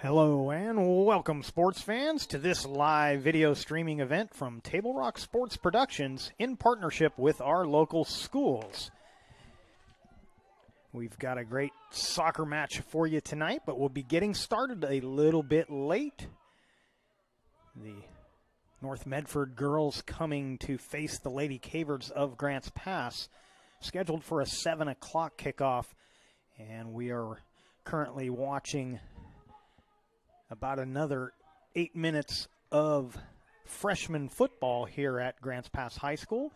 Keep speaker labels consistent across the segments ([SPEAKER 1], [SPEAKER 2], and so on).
[SPEAKER 1] Hello and welcome, sports fans, to this live video streaming event from Table Rock Sports Productions in partnership with our local schools. We've got a great soccer match for you tonight, but we'll be getting started a little bit late. The North Medford girls coming to face the Lady Cavers of Grants Pass, scheduled for a 7 o'clock kickoff, and we are currently watching about another 8 minutes of freshman football here at Grants Pass High School.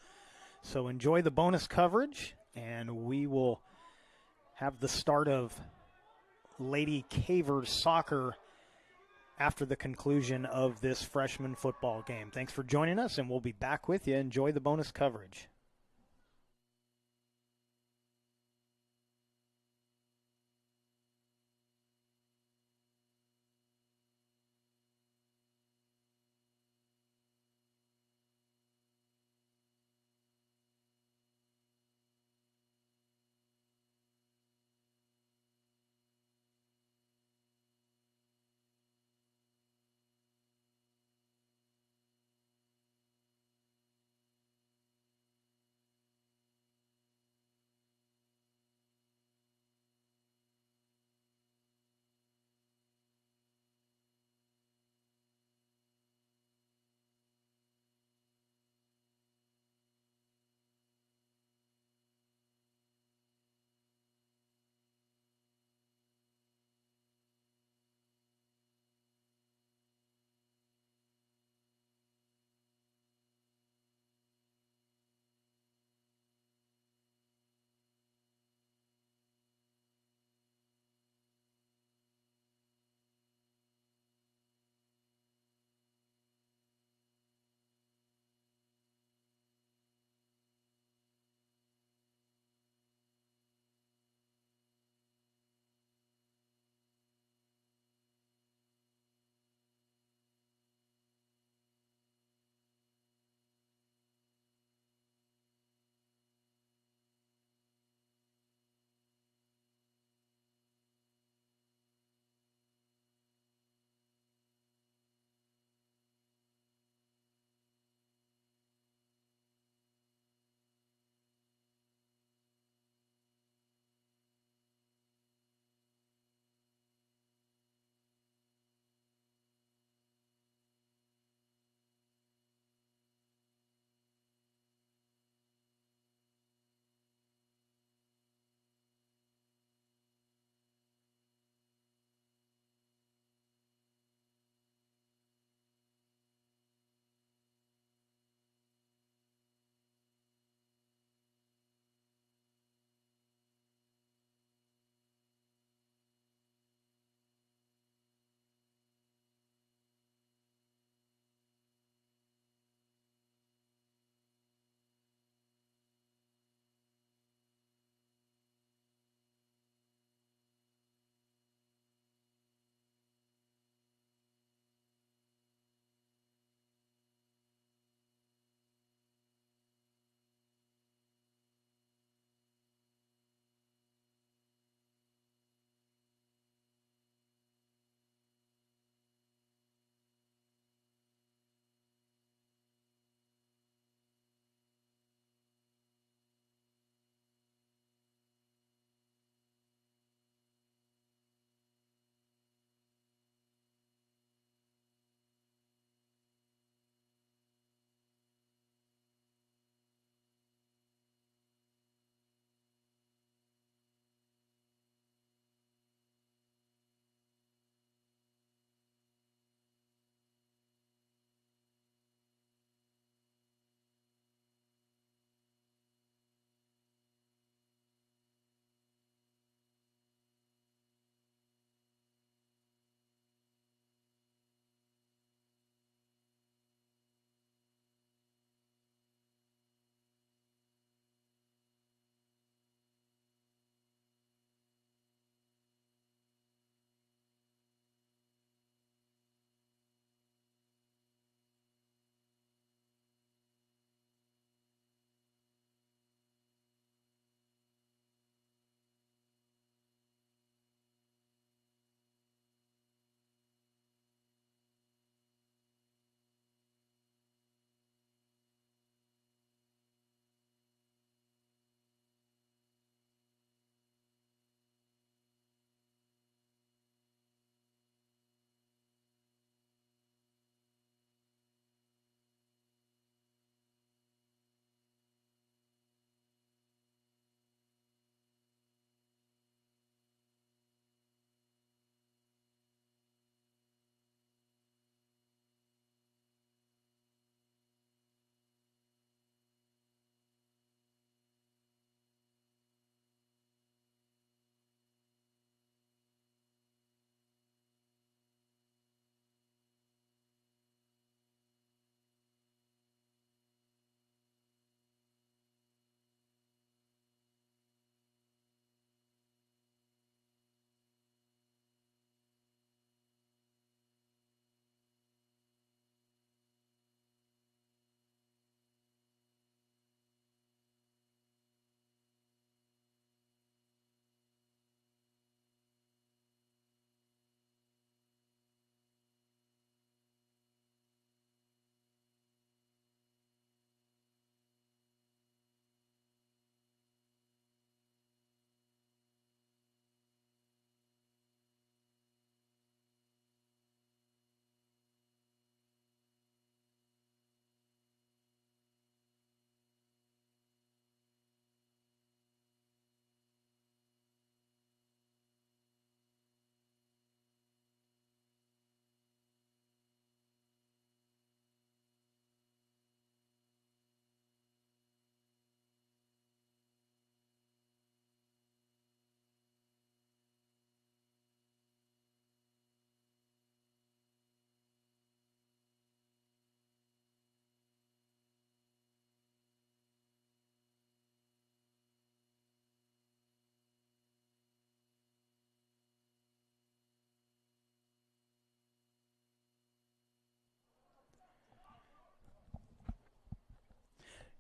[SPEAKER 1] So enjoy the bonus coverage, and we will have the start of Lady Cavers soccer after the conclusion of this freshman football game. Thanks for joining us, and we'll be back with you. Enjoy the bonus coverage.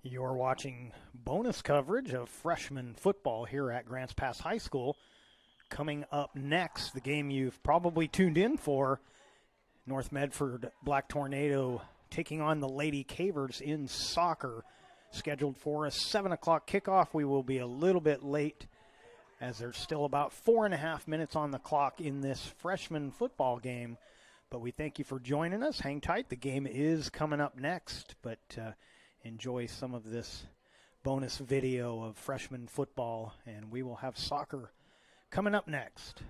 [SPEAKER 1] You're watching bonus coverage of freshman football here at Grants Pass High School. Coming up next, the game you've probably tuned in for, North Medford Black Tornado taking on the Lady Cavers in soccer. Scheduled for a 7 o'clock kickoff. We will be a little bit late as there's still about 4.5 minutes on the clock in this freshman football game. But we thank you for joining us. Hang tight. The game is coming up next, but enjoy some of this bonus video of freshman football, and we will have soccer coming up next.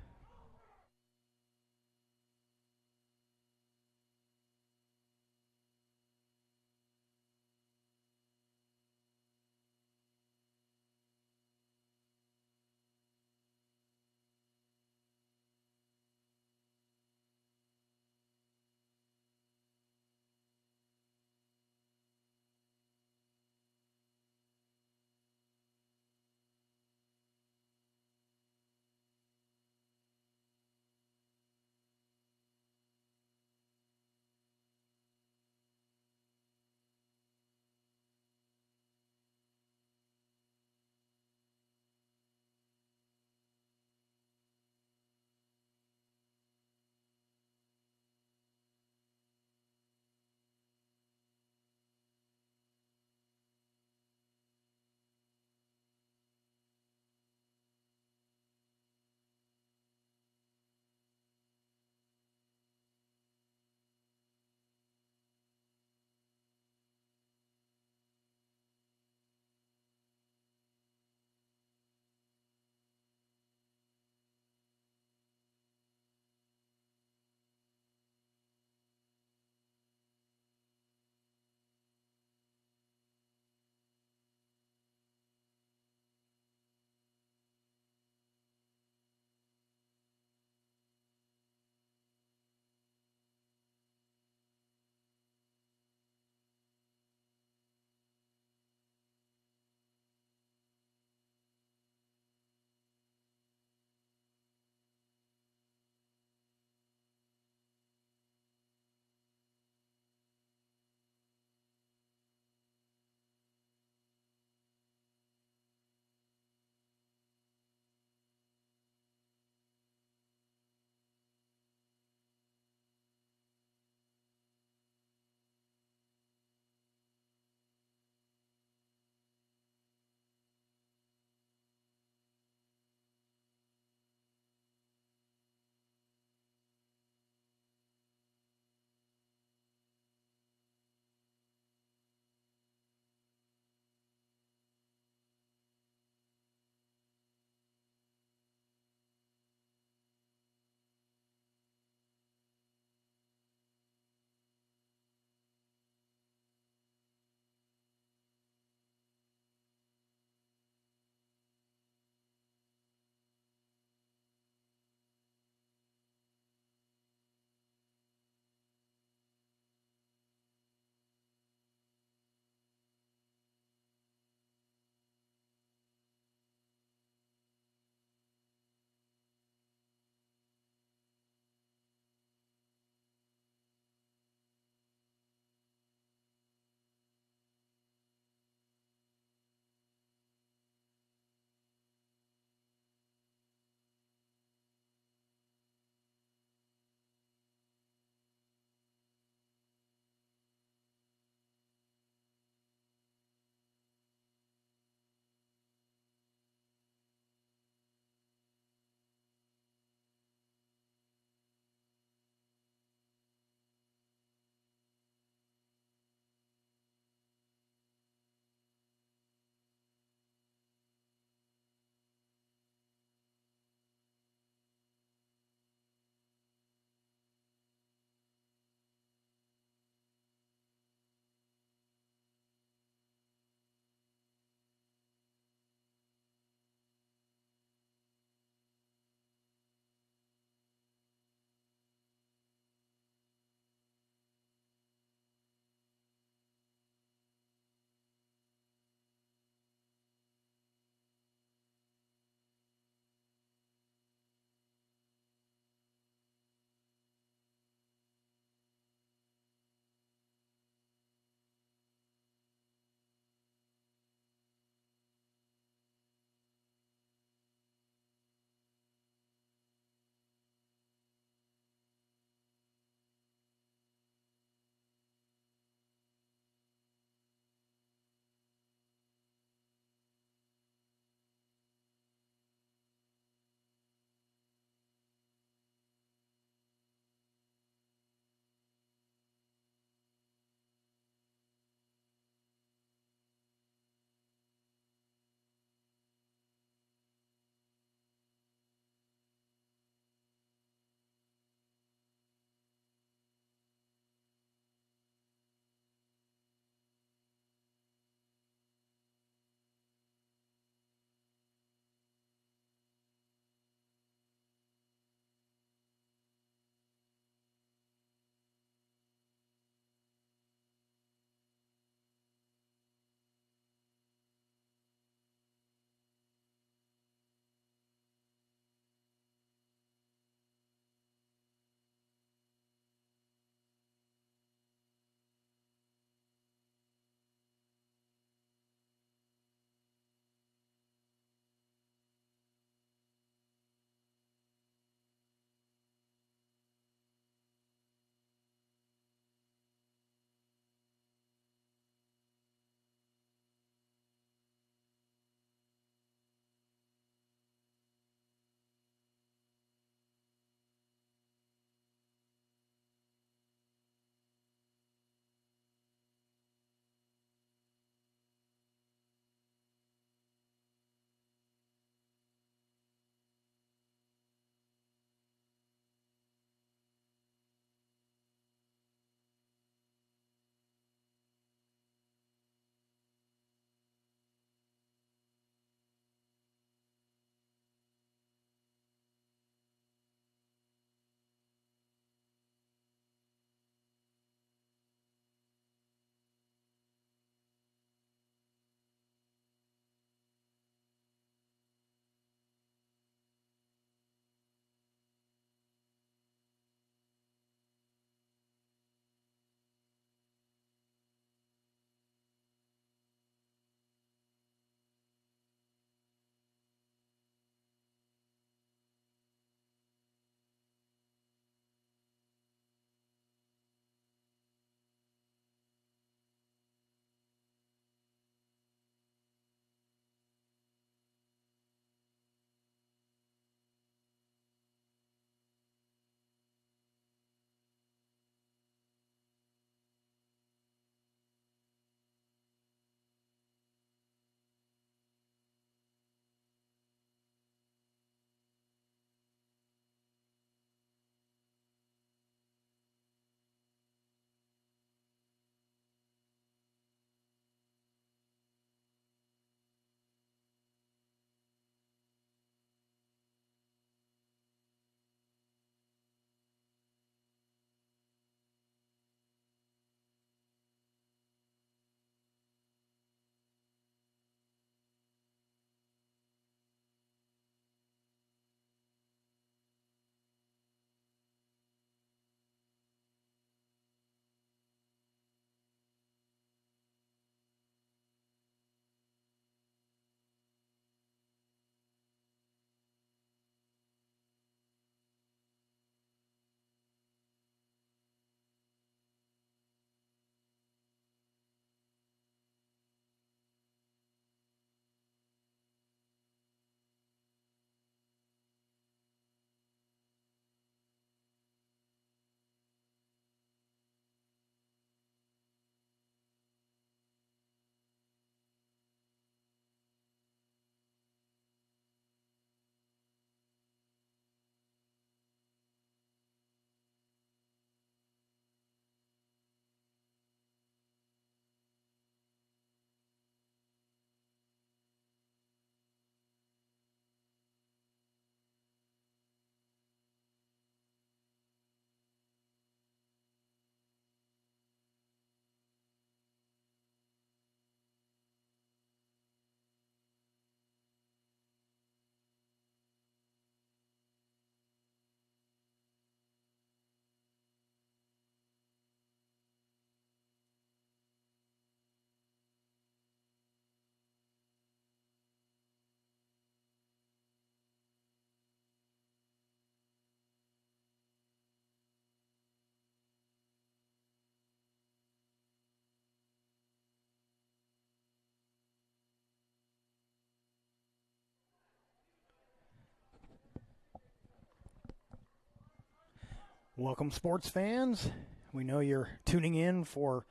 [SPEAKER 1] Welcome, sports fans. We know you're tuning in for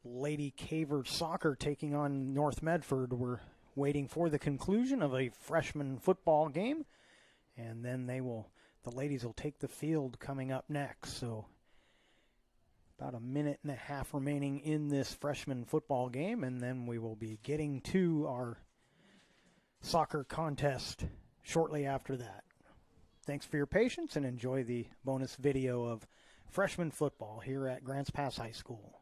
[SPEAKER 1] Lady Caver Soccer taking on North Medford. We're waiting for the conclusion of a freshman football game, and then the ladies will take the field coming up next. So about a minute and a half remaining in this freshman football game, and then we will be getting to our soccer contest shortly after that. Thanks for your patience and enjoy the bonus video of freshman football here at Grants Pass High School.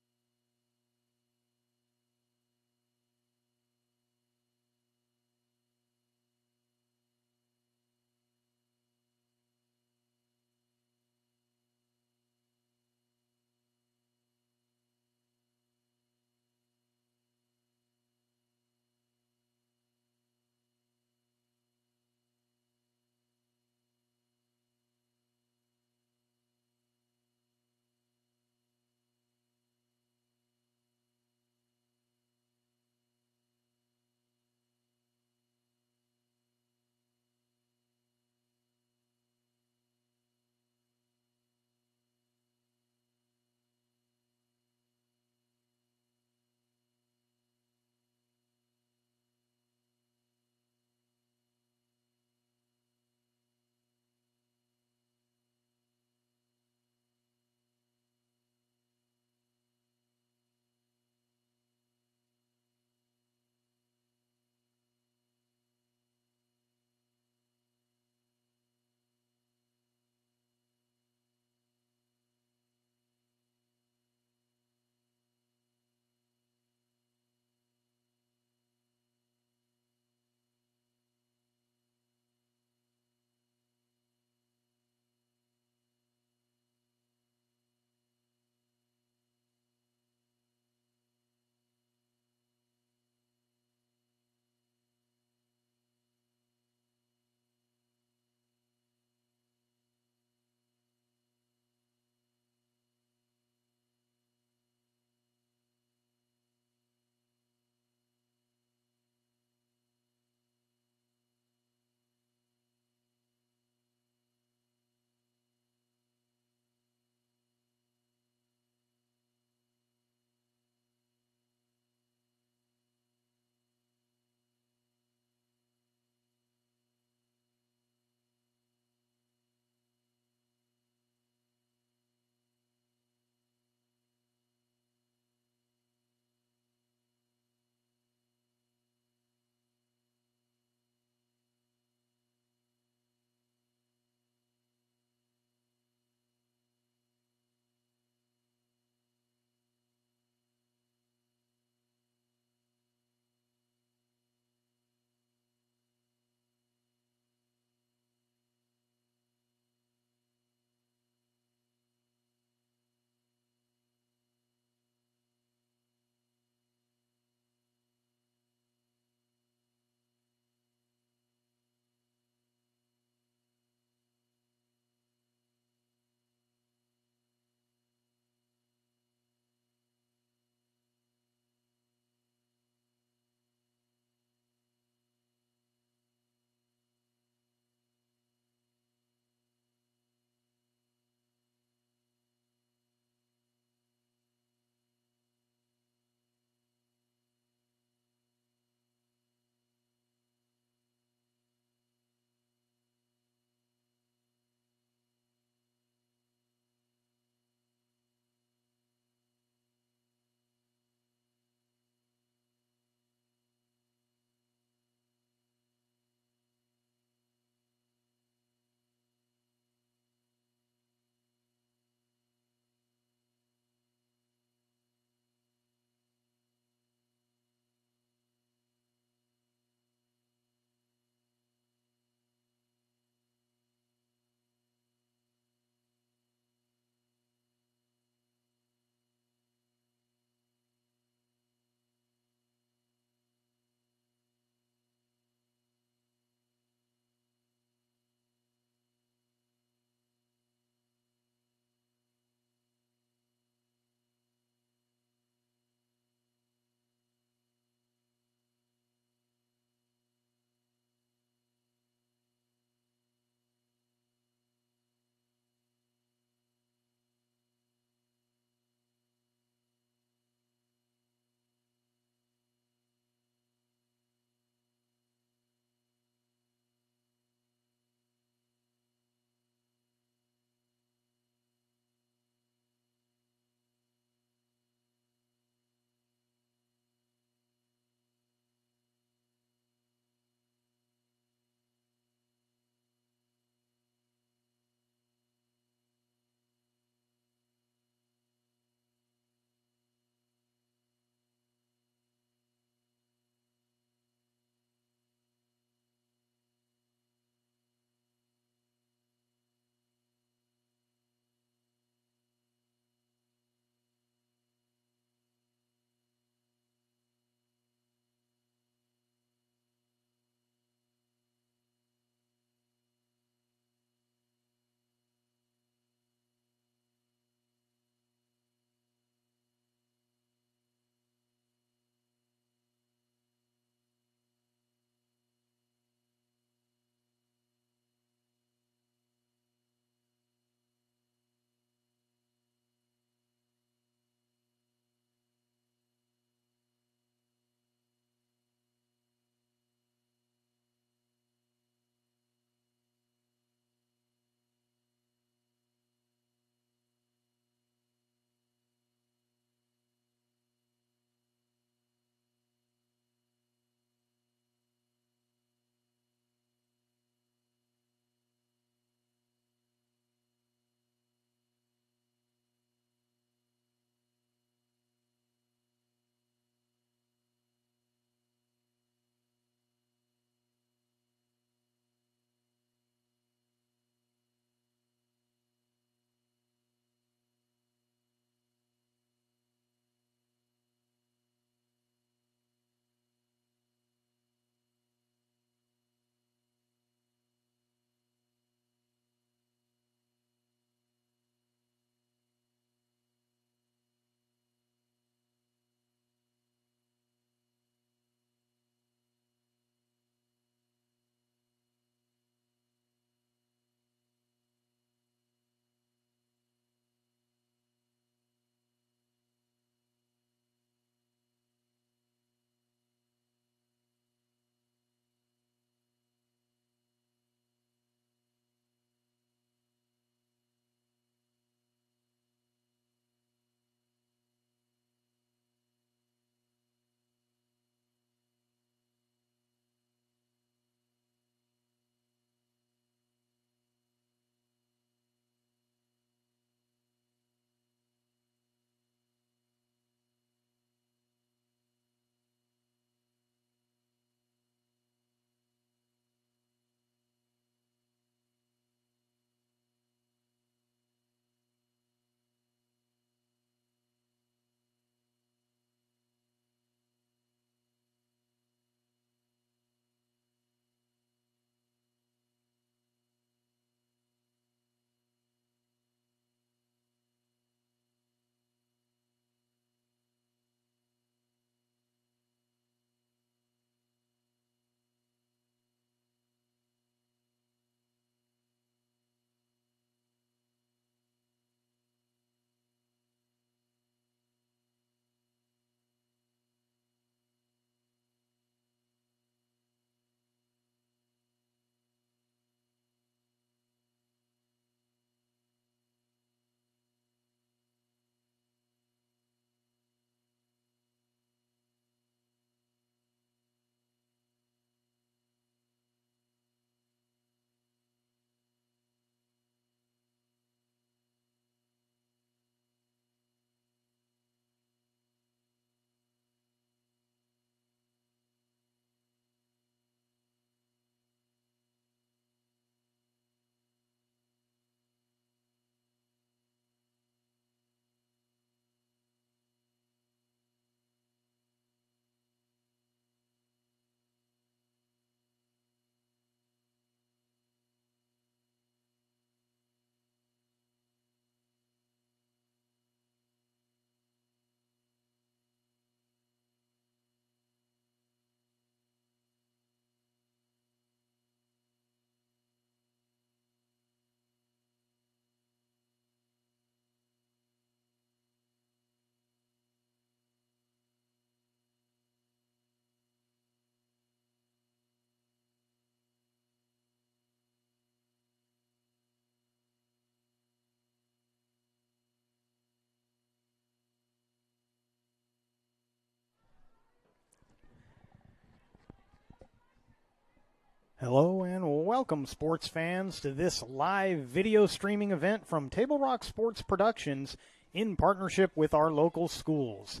[SPEAKER 1] Hello and welcome, sports fans, to this live video streaming event from Table Rock Sports Productions in partnership with our local schools.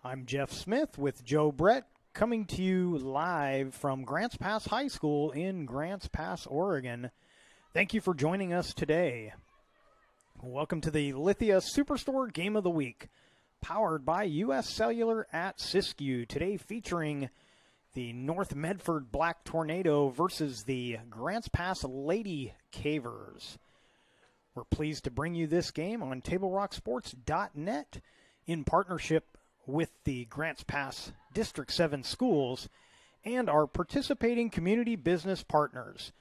[SPEAKER 1] I'm Jeff Smith with Joe Brett, coming to you live from Grants Pass High School in Grants Pass, Oregon. Thank you for joining us today. Welcome to the Lithia Superstore Game of the Week, powered by U.S. Cellular at Siskiyou. Today featuring the North Medford Black Tornado versus the Grants Pass Lady Cavers. We're pleased to bring you this game on TableRockSports.net in partnership with the Grants Pass District 7 schools and our participating community business partners.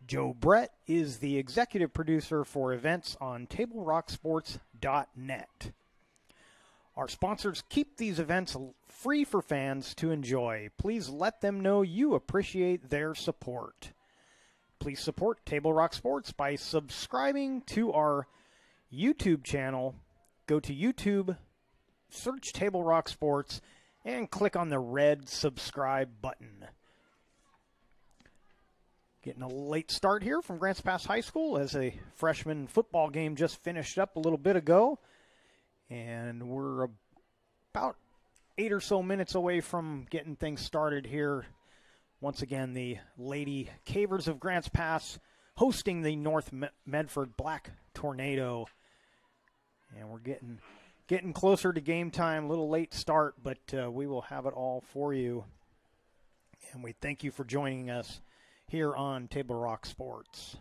[SPEAKER 1] Joe Brett is the executive producer for events on TableRockSports.net. Our sponsors keep these events free for fans to enjoy. Please let them know you appreciate their support. Please support Table Rock Sports by subscribing to our YouTube channel. Go to YouTube, search Table Rock Sports, and click on the red subscribe button. Getting a late start here from Grants Pass High School as a freshman football game just finished up a little bit ago. And we're about 8 or so minutes away from getting things started here. Once again, the Lady Cavers of Grants Pass hosting the North Medford Black Tornado. And we're getting closer to game time. A little late start, but we will have it all for you. And we thank you for joining us here on Table Rock Sports.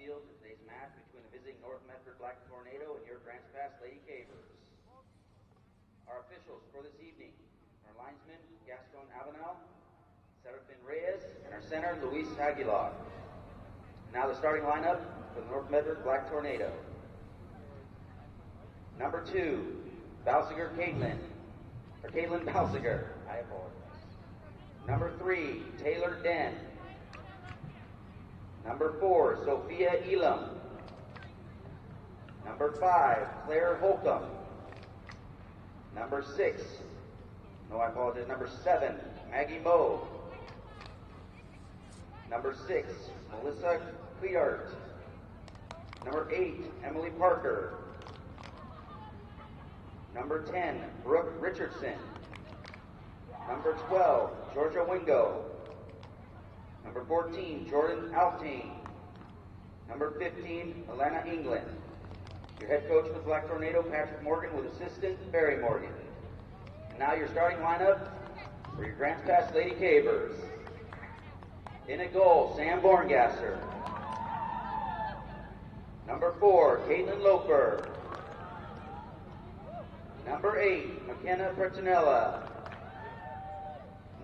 [SPEAKER 2] field for today's match between the visiting North Medford Black Tornado and your Grants Pass Lady Cavers. Our officials for this evening, our linesmen, Gaston Avenel, Serafin Reyes, and our center, Luis Aguilar. Now the starting lineup for the North Medford Black Tornado. Number 2, Caitlin Balsiger. I apologize. Number 3, Taylor Den. Number 4, Sophia Elam. Number 5, Claire Holcomb. Number 7, Maggie Moe. Number 6, Melissa Cleart. Number 8, Emily Parker. Number 10, Brooke Richardson. Number 12, Georgia Wingo. Number 14, Jordan Alpine. Number 15, Alana England. Your head coach for the Black Tornado, Patrick Morgan, with assistant Barry Morgan. And now your starting lineup for your Grants Pass Lady Cavers. In a goal, Sam Borngasser. Number 4, Caitlin Loper. Number 8, McKenna Pertinella.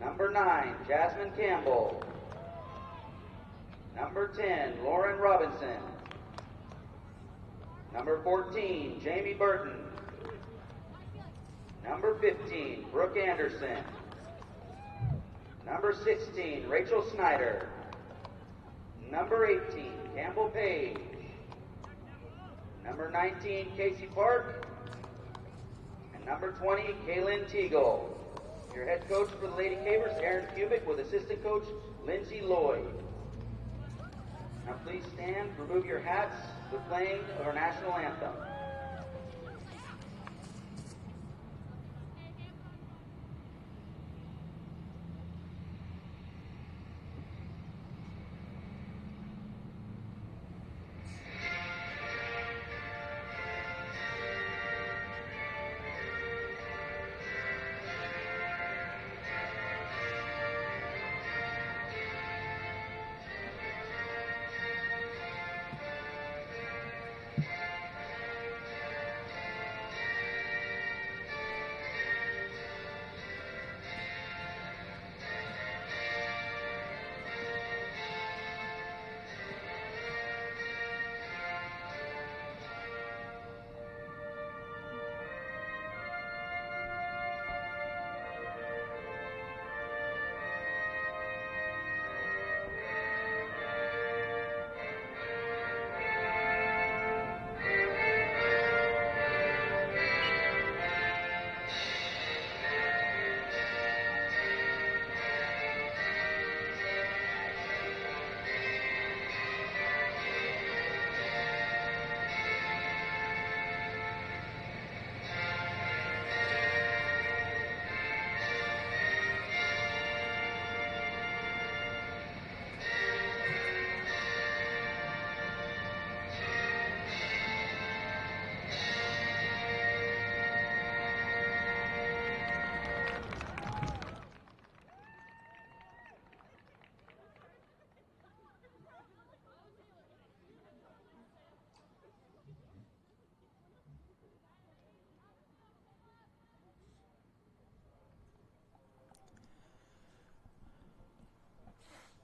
[SPEAKER 2] Number 9, Jasmine Campbell. Number 10, Lauren Robinson. Number 14, Jamie Burton. Number 15, Brooke Anderson. Number 16, Rachel Snyder. Number 18, Campbell Page. Number 19, Casey Park. And number 20, Kaylin Teagle. Your head coach for the Lady Cavers, Aaron Kubik, with assistant coach Lindsay Lloyd. Now please stand, remove your hats, the playing of our national anthem.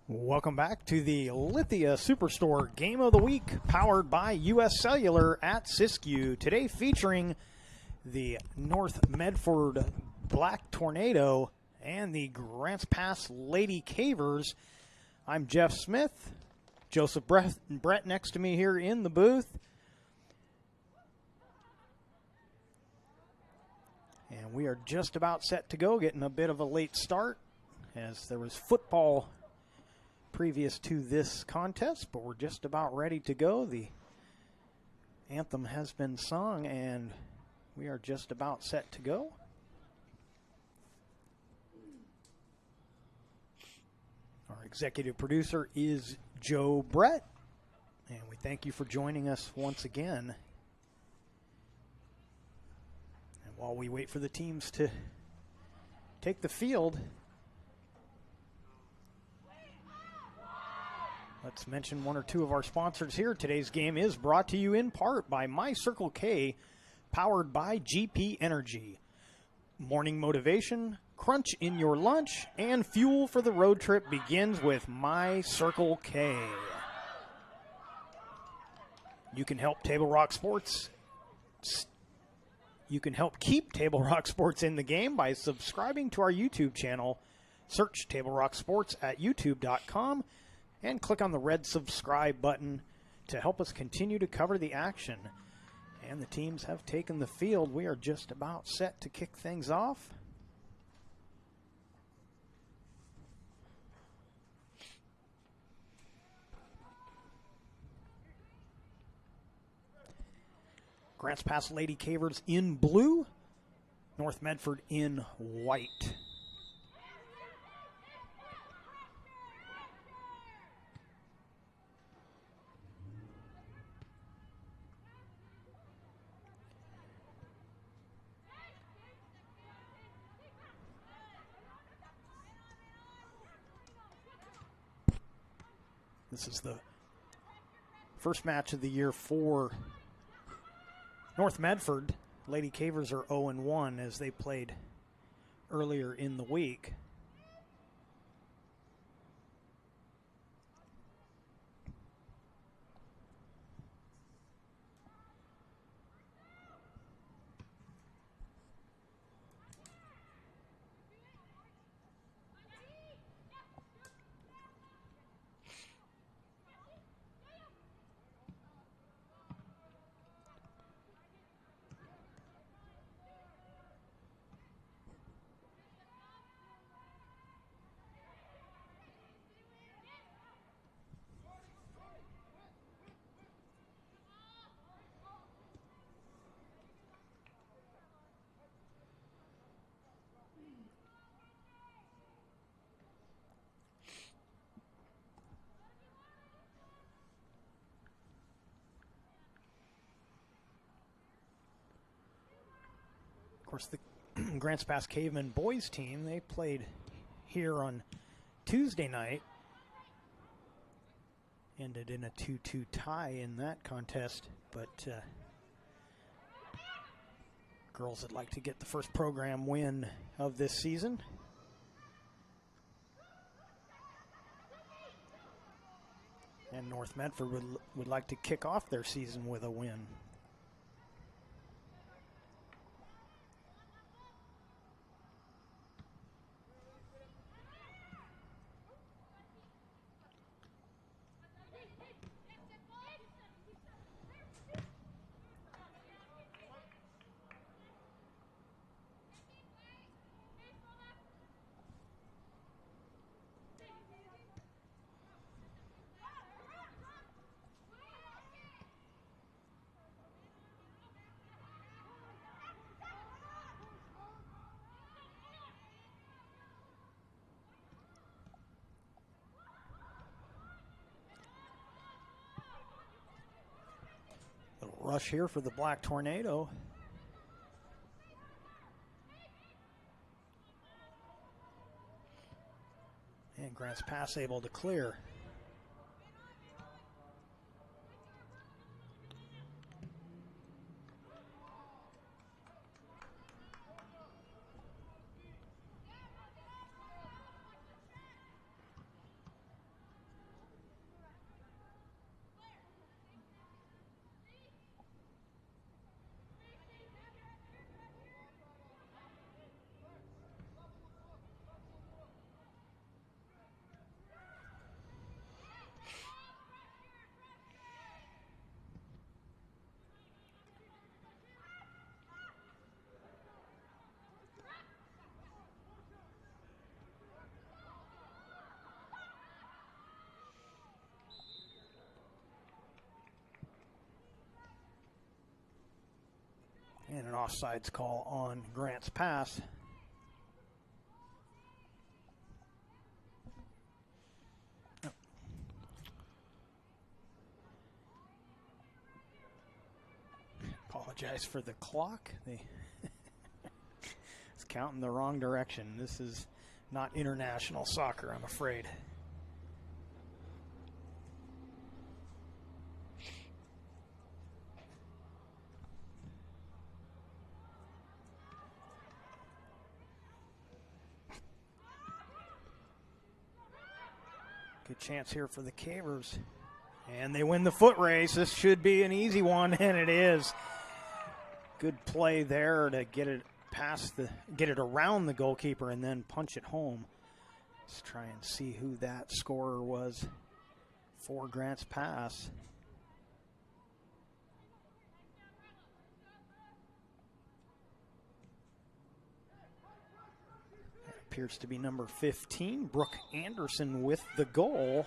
[SPEAKER 1] Welcome back to the Lithia Superstore Game of the Week, powered by U.S. Cellular at Siskiyou. Today featuring the North Medford Black Tornado and the Grants Pass Lady Cavers. I'm Jeff Smith. Joseph Brett next to me here in the booth. And we are just about set to go, getting a bit of a late start as there was football previous to this contest, but we're just about ready to go. The anthem has been sung, and we are just about set to go. Our executive producer is Joe Brett, and we thank you for joining us once again. And while we wait for the teams to take the field, Let's mention one or two of our sponsors here. Today's game is brought to you in part by My Circle K, powered by GP Energy. Morning motivation, crunch in your lunch, and fuel for the road trip begins with My Circle K. You can help Table Rock Sports. You can help keep Table Rock Sports in the game by subscribing to our YouTube channel. Search Table Rock Sports at youtube.com and click on the red subscribe button to help us continue to cover the action. And the teams have taken the field. We are just about set to kick things off. Grants Pass Lady Cavers in blue, North Medford in white. This is the first match of the year for North Medford. Lady Cavers are 0-1 as they played earlier in the week. Of course, the Grants Pass Caveman boys team, they played here on Tuesday night. Ended in a 2-2 tie in that contest, but girls would like to get the first program win of this season. And North Medford would like to kick off their season with a win. Rush here for the Black Tornado. And Grants Pass able to clear. And an offsides call on Grants Pass. Apologize for the clock. It's counting the wrong direction. This is not international soccer, I'm afraid. Good chance here for the Cavers. And they win the foot race. This should be an easy one, and it is. Good play there to get it get it around the goalkeeper and then punch it home. Let's try and see who that scorer was for Grants Pass. That appears to be number 15, Brooke Anderson with the goal.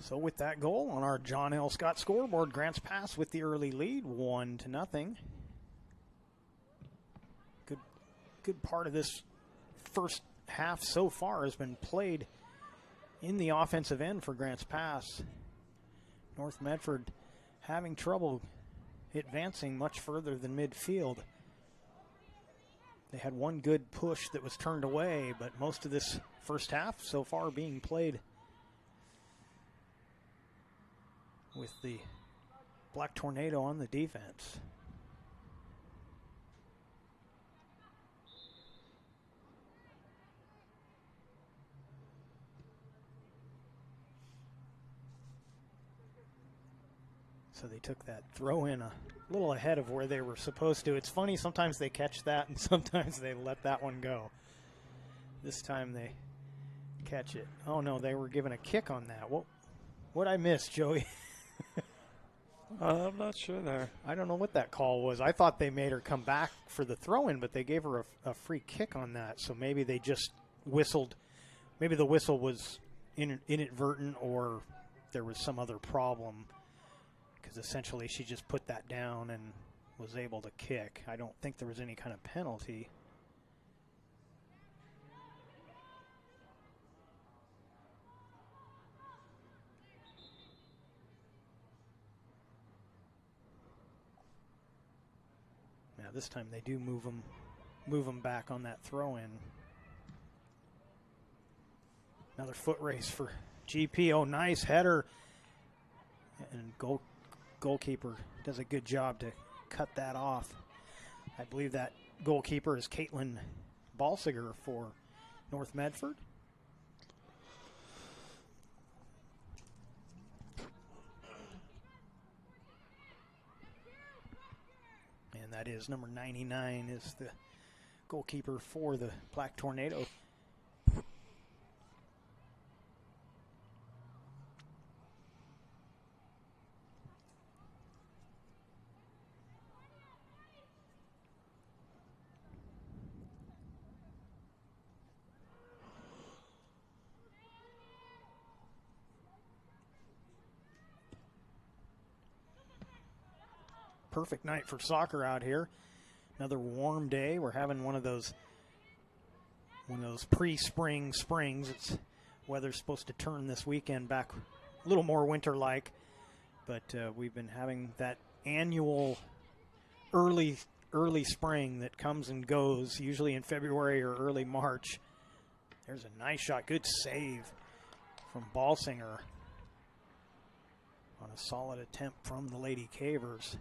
[SPEAKER 1] So with that goal on our John L. Scott scoreboard, Grants Pass with the early lead, 1-0. Good part of this first half so far has been played in the offensive end for Grants Pass. North Medford having trouble advancing much further than midfield. They had one good push that was turned away, but most of this first half so far being played with the Black Tornado on the defense. So they took that throw in a little ahead of where they were supposed to. It's funny, sometimes they catch that and sometimes they let that one go. This time they catch it. Oh no, they were given a kick on that. What'd I miss, Joey?
[SPEAKER 3] I'm not sure there.
[SPEAKER 1] I don't know what that call was. I thought they made her come back for the throw-in, but they gave her a free kick on that. So maybe they just whistled. Maybe the whistle was inadvertent or there was some other problem, because essentially she just put that down and was able to kick. I don't think there was any kind of penalty. Now this time they do move them back on that throw-in. Another foot race for GP. Oh, nice header. And goalkeeper does a good job to cut that off. I believe that goalkeeper is Caitlin Balsiger for North Medford. And that is number 99 is the goalkeeper for the Black Tornado. Perfect night for soccer out here. Another warm day. We're having one of those pre-spring springs. It's weather's supposed to turn this weekend back a little more winter-like, but we've been having that annual early spring that comes and goes, usually in February or early March. There's a nice shot. Good save from Balsinger on a solid attempt from the Lady Cavers.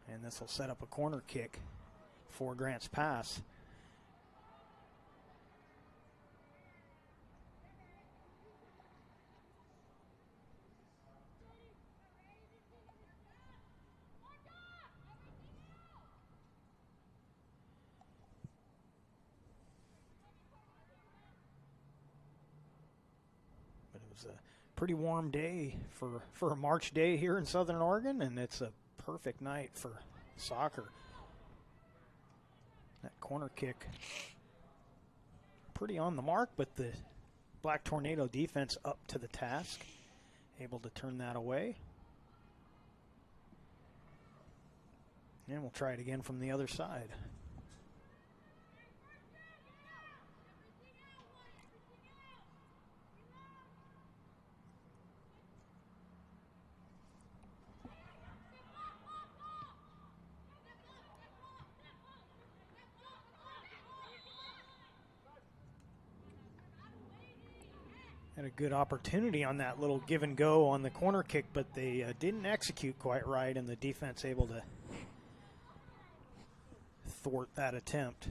[SPEAKER 1] And this will set up a corner kick for Grants Pass. was a pretty warm day for a March day here in Southern Oregon, and it's a perfect night for soccer. That corner kick pretty on the mark, but the Black Tornado defense up to the task, able to turn that away. And we'll try it again from the other side. Had a good opportunity on that little give and go on the corner kick, but they didn't execute quite right, and the defense able to thwart that attempt.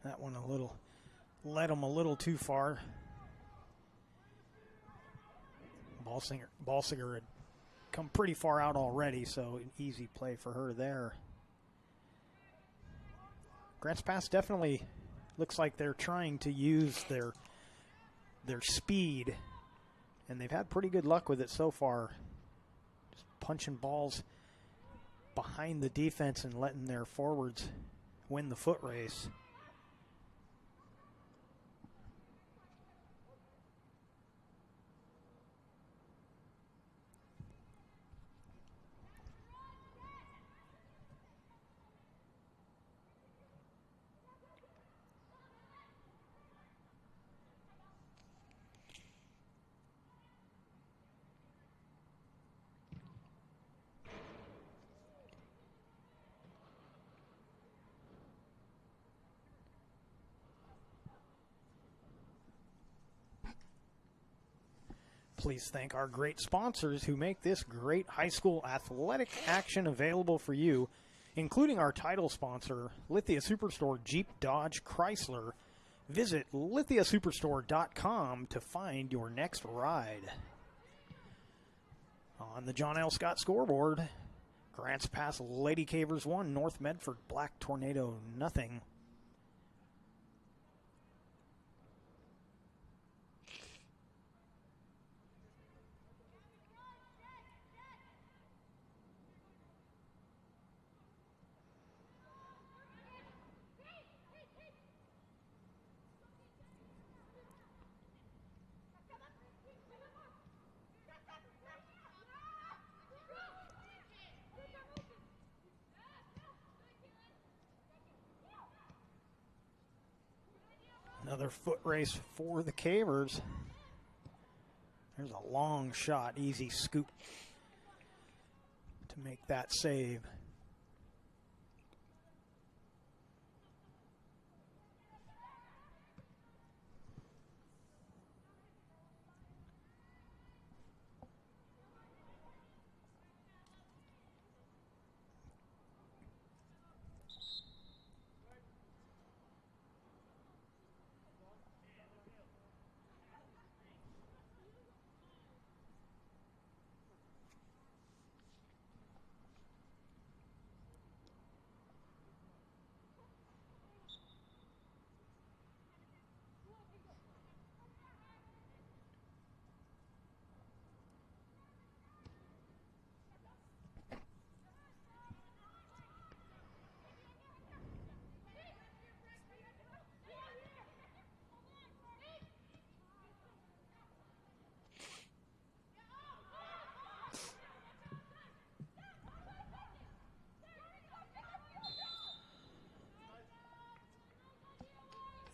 [SPEAKER 1] That one led him a little too far. Balsinger had come pretty far out already, so an easy play for her there. Grants Pass definitely looks like they're trying to use their speed, and they've had pretty good luck with it so far. Just punching balls behind the defense and letting their forwards win the foot race. Please thank our great sponsors who make this great high school athletic action available for you, including our title sponsor, Lithia Superstore Jeep Dodge Chrysler. Visit lithiasuperstore.com to find your next ride. On the John L. Scott scoreboard, Grants Pass Lady Cavers 1, North Medford Black Tornado 0. Another foot race for the Cavers. There's a long shot, easy scoop to make that save.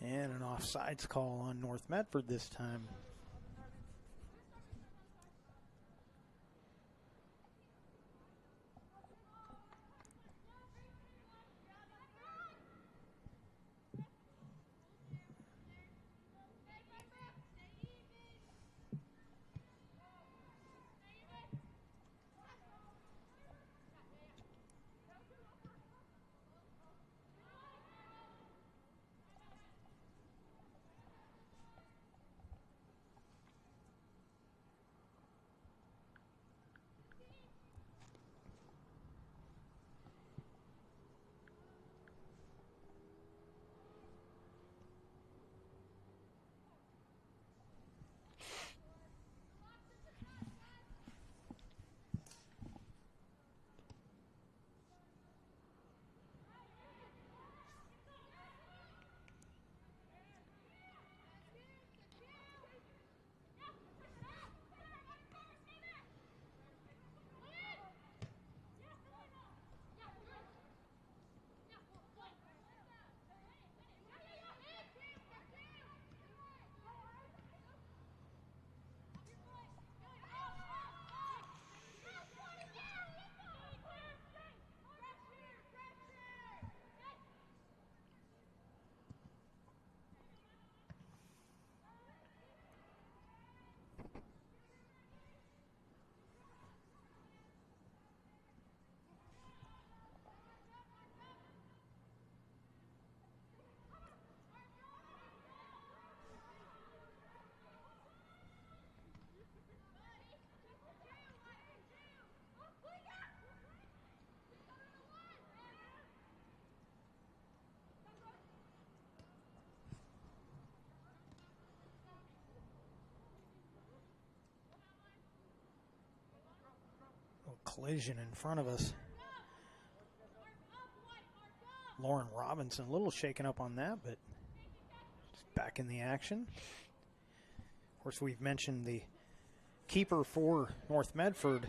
[SPEAKER 1] And an offsides call on North Medford this time. Collision in front of us. Lauren Robinson a little shaken up on that, but back in the action. Of course, we've mentioned the keeper for North Medford,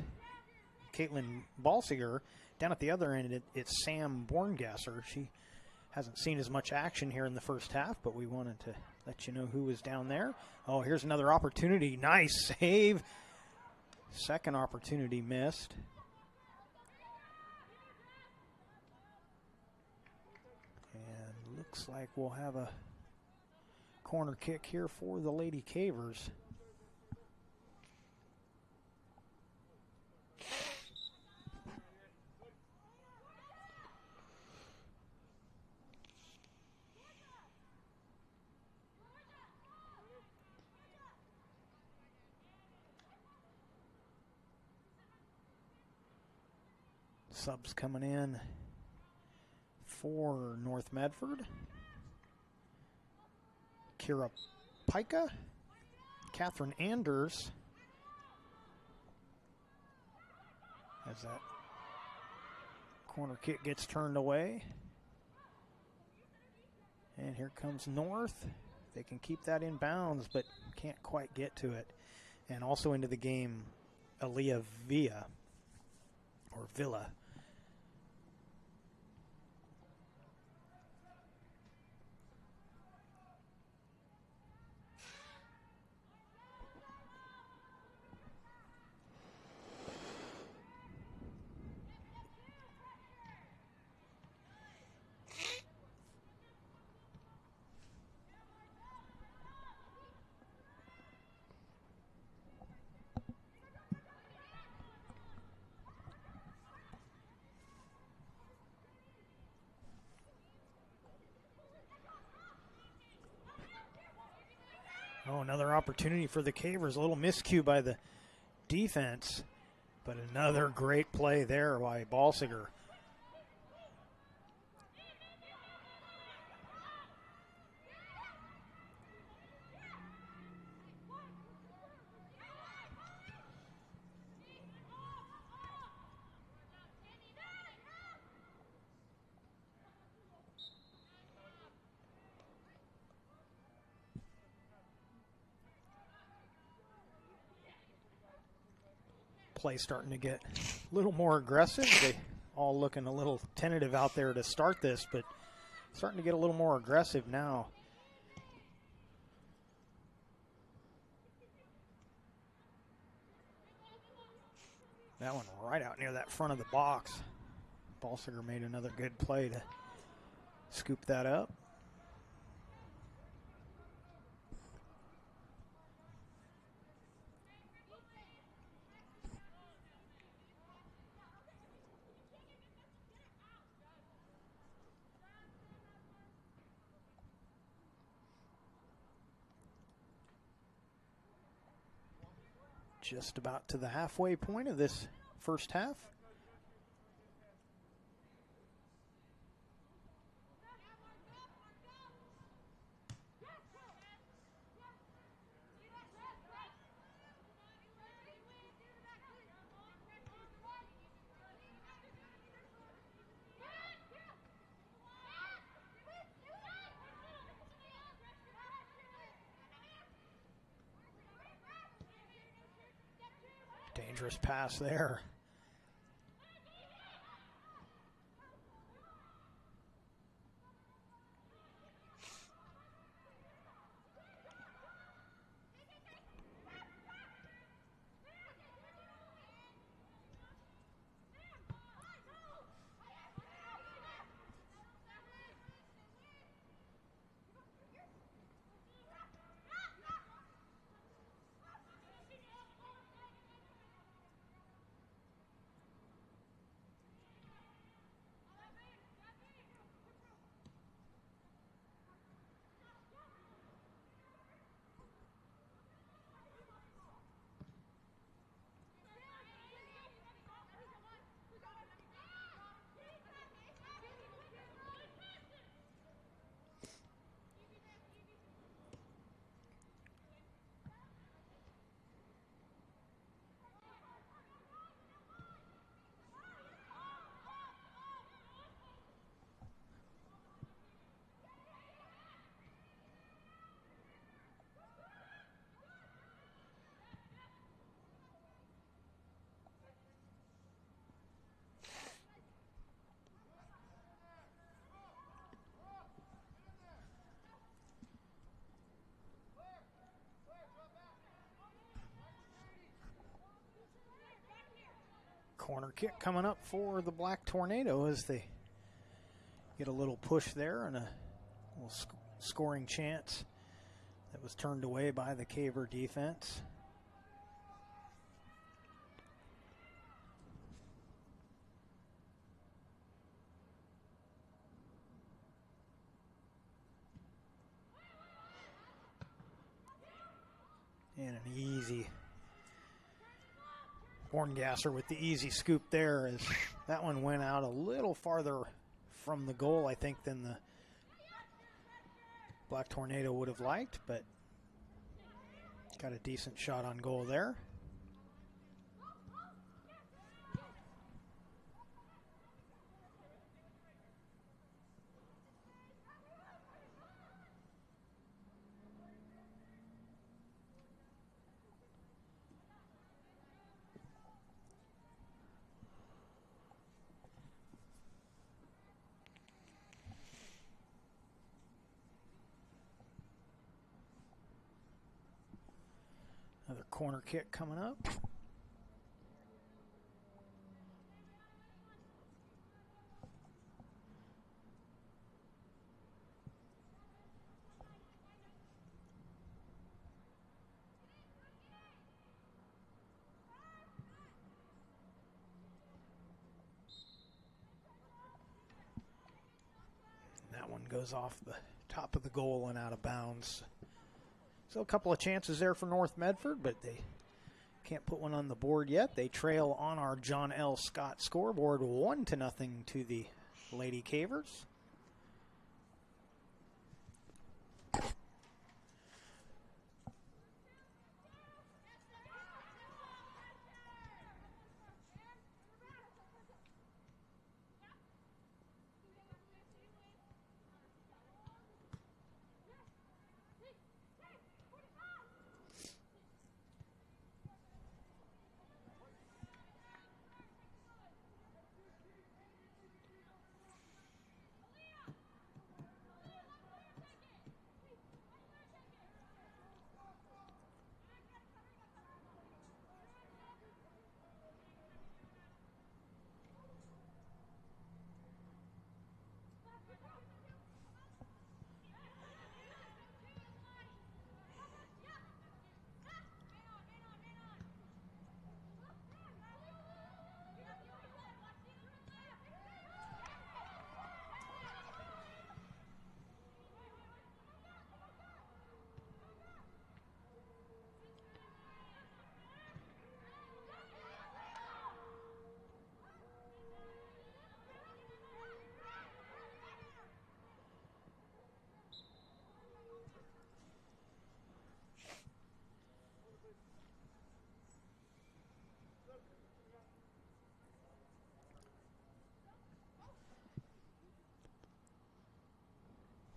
[SPEAKER 1] Caitlin Balsiger. Down at the other end, it's Sam Borngasser. She hasn't seen as much action here in the first half, but we wanted to let you know who was down there. Oh, here's another opportunity. Nice save. Second opportunity missed. And looks like we'll have a corner kick here for the Lady Cavers. Subs coming in for North Medford. Kira Pica, Catherine Anders, as that corner kick gets turned away. And here comes North. They can keep that in bounds, but can't quite get to it. And also into the game, Aaliyah Villa. Oh, another opportunity for the Cavers. A little miscue by the defense, but another great play there by Balsiger. Play starting to get a little more aggressive. They all looking a little tentative out there to start this, but starting to get a little more aggressive now. That one right out near that front of the box. Balsiger made another good play to scoop that up. Just about to the halfway point of this first half. Dangerous pass there. Corner kick coming up for the Black Tornado as they get a little push there and a little scoring chance that was turned away by the Caver defense. And an easy Borngasser with the easy scoop there as that one went out a little farther from the goal, I think, than the Black Tornado would have liked, but got a decent shot on goal there. Another corner kick coming up. That one goes off the top of the goal and out of bounds. So a couple of chances there for North Medford, but they can't put one on the board yet. They trail on our John L. Scott scoreboard 1-0 to the Lady Cavers.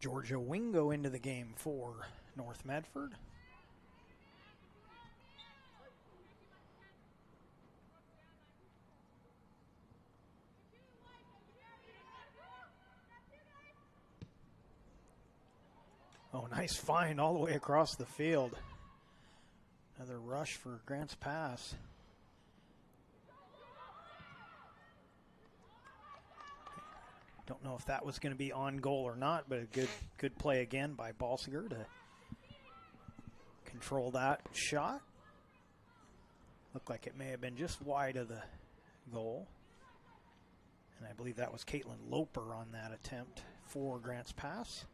[SPEAKER 1] Georgia Wingo into the game for North Medford. Oh, nice find all the way across the field. Another rush for Grants Pass. Don't know if that was going to be on goal or not, but a good play again by Balsiger to control that shot. Looked like it may have been just wide of the goal. And I believe that was Caitlin Loper on that attempt for Grants Pass.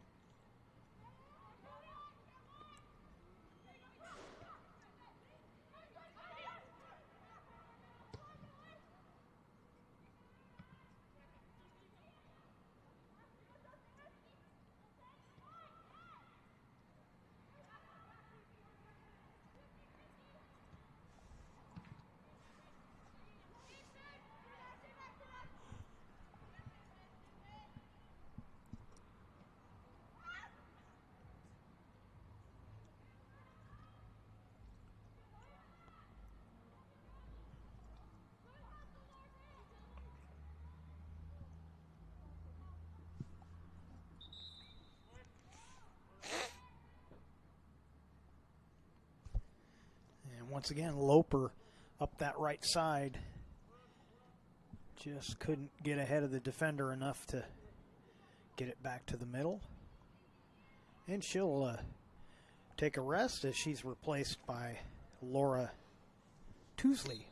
[SPEAKER 1] Once again, Loper up that right side. Just couldn't get ahead of the defender enough to get it back to the middle. And she'll take a rest as she's replaced by Laura Tousley.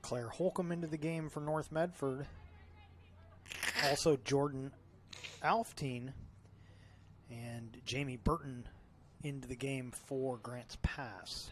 [SPEAKER 1] Claire Holcomb into the game for North Medford. Also Jordan Alftine and Jamie Burton into the game for Grants Pass.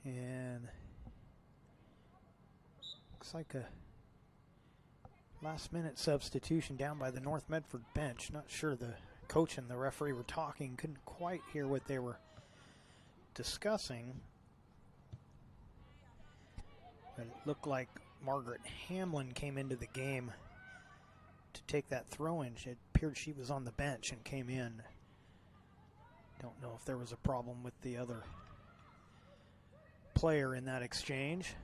[SPEAKER 1] And looks like a last-minute substitution down by the North Medford bench. Not sure the coach and the referee were talking. Couldn't quite hear what they were discussing. But it looked like Margaret Hamlin came into the game to take that throw-in. It appeared she was on the bench and came in. Don't know if there was a problem with the other player in that exchange.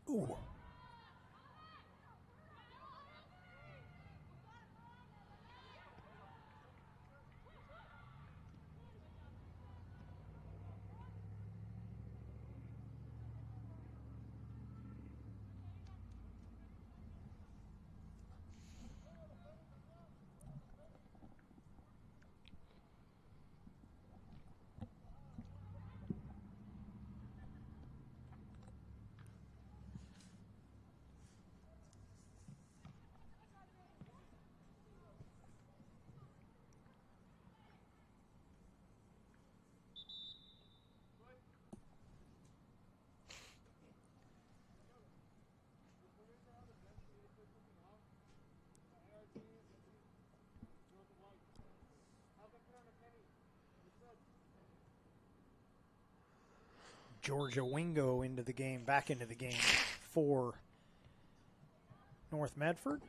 [SPEAKER 1] Ooh. Georgia Wingo into the game, back into the game for North Medford.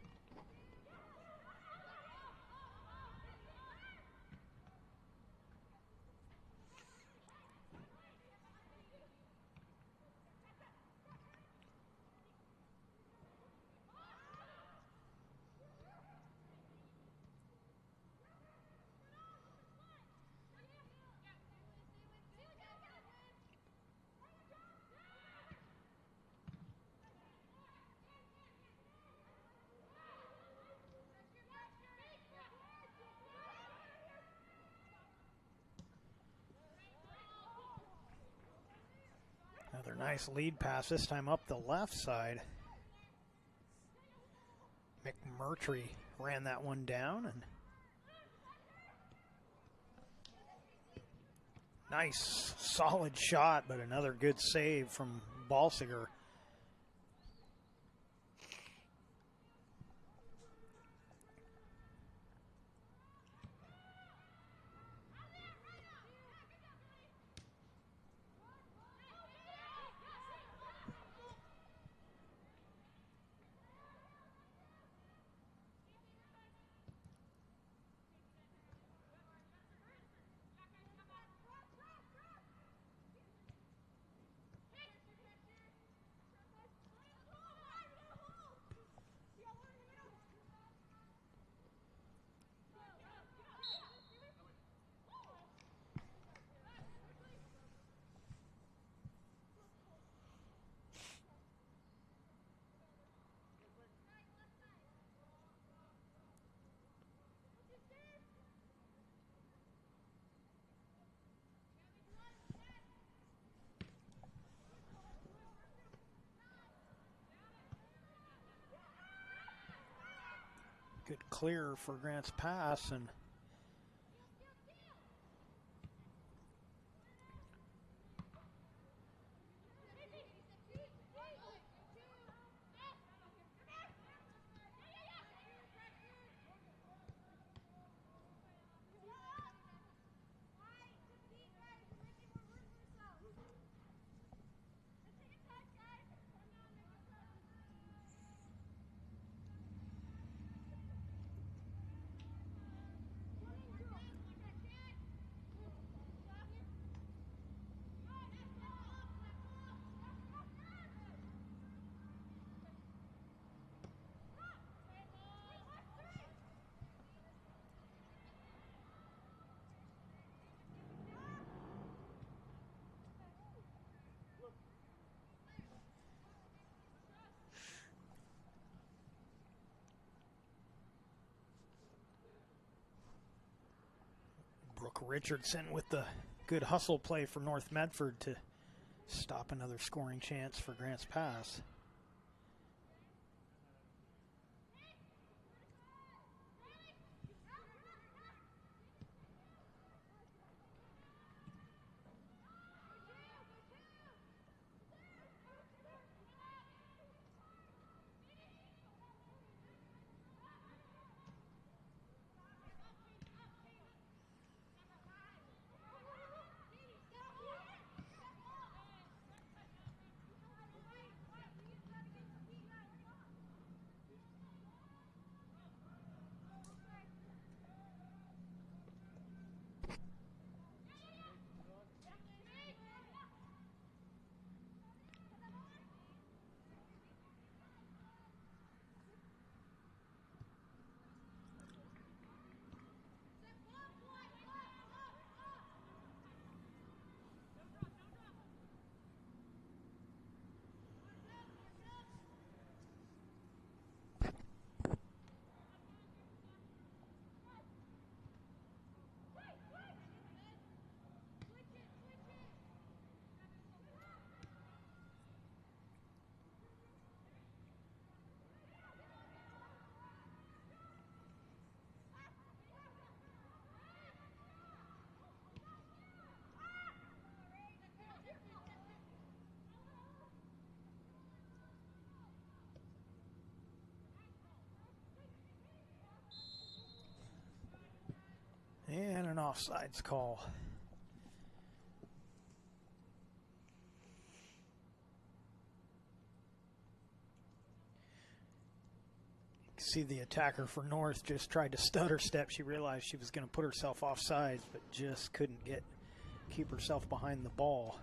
[SPEAKER 1] Another nice lead pass, this time up the left side. McMurtry ran that one down, and nice solid shot, but another good save from Balsiger. Good clear for Grant's pass, and Brooke Richardson with the good hustle play for North Medford to stop another scoring chance for Grant's pass. And an offsides call. See the attacker for North just tried to stutter step. She realized she was going to put herself offsides, but just couldn't keep herself behind the ball.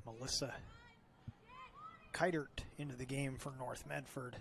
[SPEAKER 1] Melissa Keitert into the game for North Medford.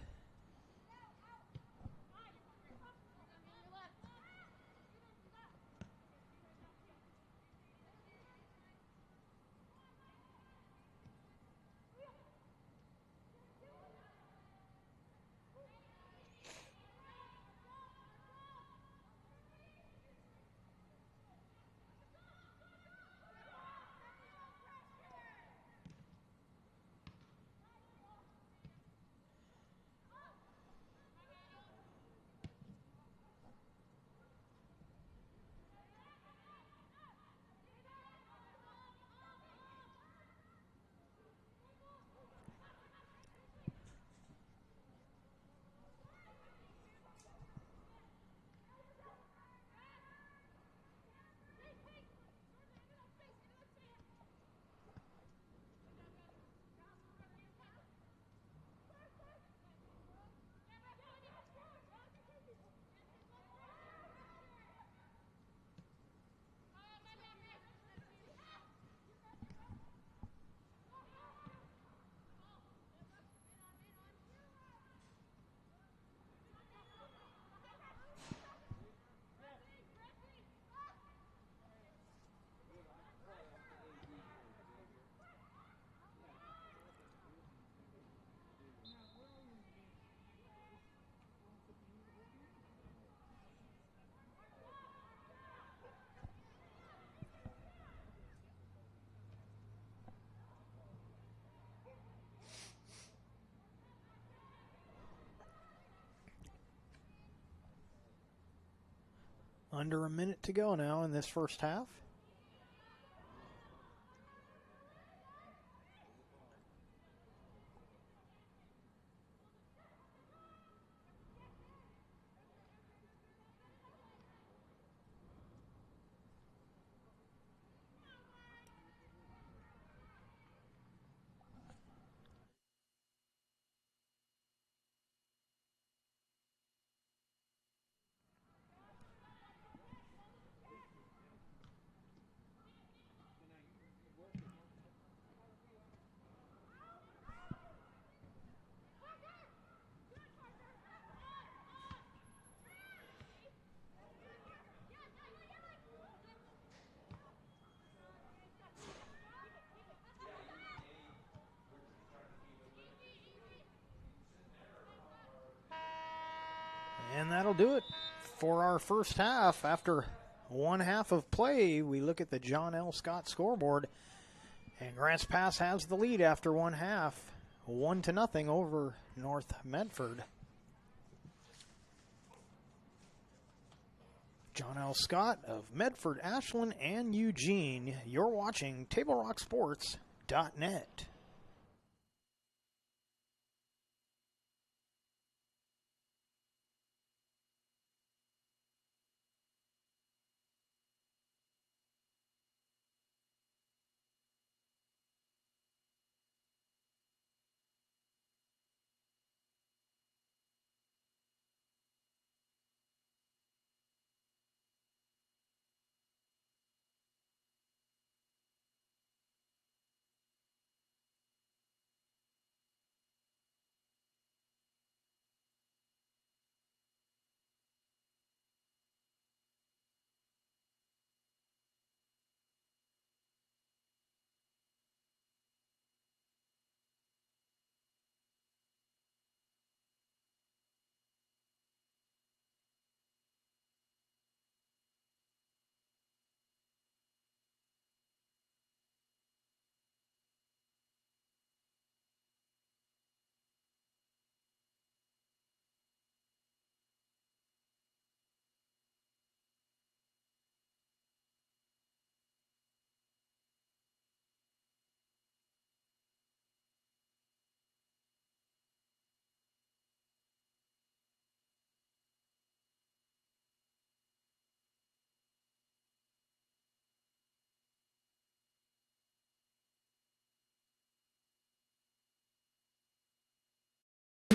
[SPEAKER 1] Under a minute to go now in this first half. And that'll do it for our first half. After one half of play, we look at the John L. Scott scoreboard. And Grants Pass has the lead after one half, 1-0 over North Medford. John L. Scott of Medford, Ashland, and Eugene. You're watching TableRockSports.net.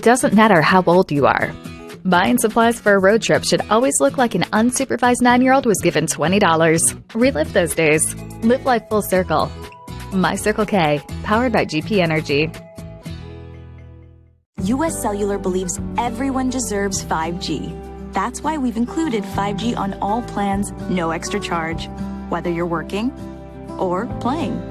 [SPEAKER 3] doesn't matter how old you are. Buying supplies for a road trip should always look like an unsupervised 9-year-old was given $20. Relive those days. Live life full circle. My Circle K, powered by GP Energy.
[SPEAKER 4] US Cellular believes everyone deserves 5G. That's why we've included 5G on all plans, no extra charge, whether you're working or playing.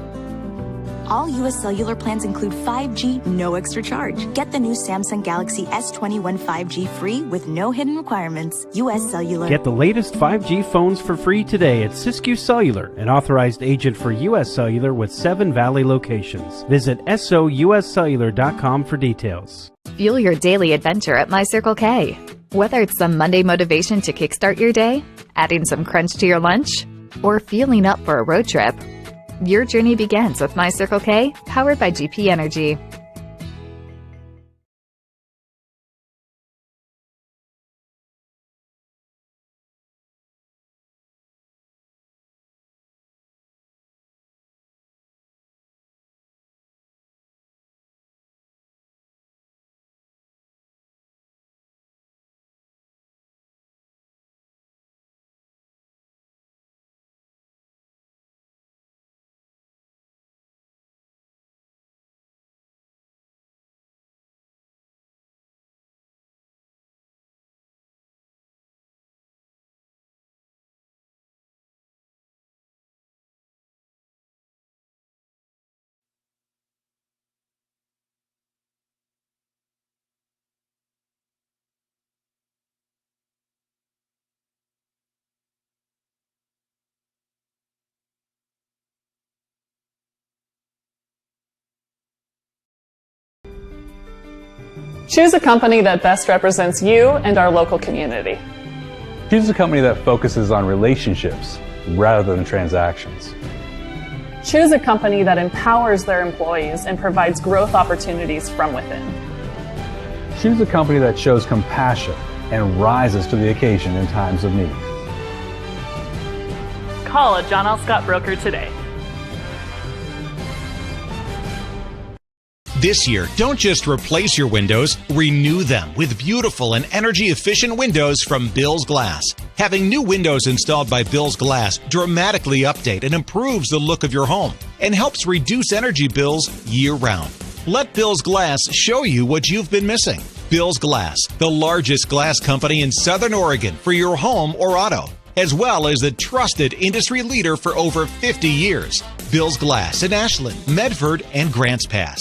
[SPEAKER 4] All US Cellular plans include 5G, no extra charge. Get the new Samsung Galaxy S21 5G free with no hidden requirements. US Cellular.
[SPEAKER 5] Get the latest 5G phones for free today at Siskiyou Cellular, an authorized agent for US Cellular with 7 Valley locations. Visit souscellular.com for details.
[SPEAKER 3] Fuel your daily adventure at My Circle K. Whether it's some Monday motivation to kickstart your day, adding some crunch to your lunch, or fueling up for a road trip, your journey begins with My Circle K, powered by GP Energy.
[SPEAKER 6] Choose a company that best represents you and our local community.
[SPEAKER 7] Choose a company that focuses on relationships rather than transactions.
[SPEAKER 6] Choose a company that empowers their employees and provides growth opportunities from within.
[SPEAKER 7] Choose a company that shows compassion and rises to the occasion in times of need.
[SPEAKER 6] Call a John L. Scott broker today.
[SPEAKER 8] This year, don't just replace your windows, renew them with beautiful and energy-efficient windows from Bill's Glass. Having new windows installed by Bill's Glass dramatically update and improves the look of your home and helps reduce energy bills year-round. Let Bill's Glass show you what you've been missing. Bill's Glass, the largest glass company in Southern Oregon for your home or auto, as well as the trusted industry leader for over 50 years. Bill's Glass in Ashland, Medford, and Grants Pass.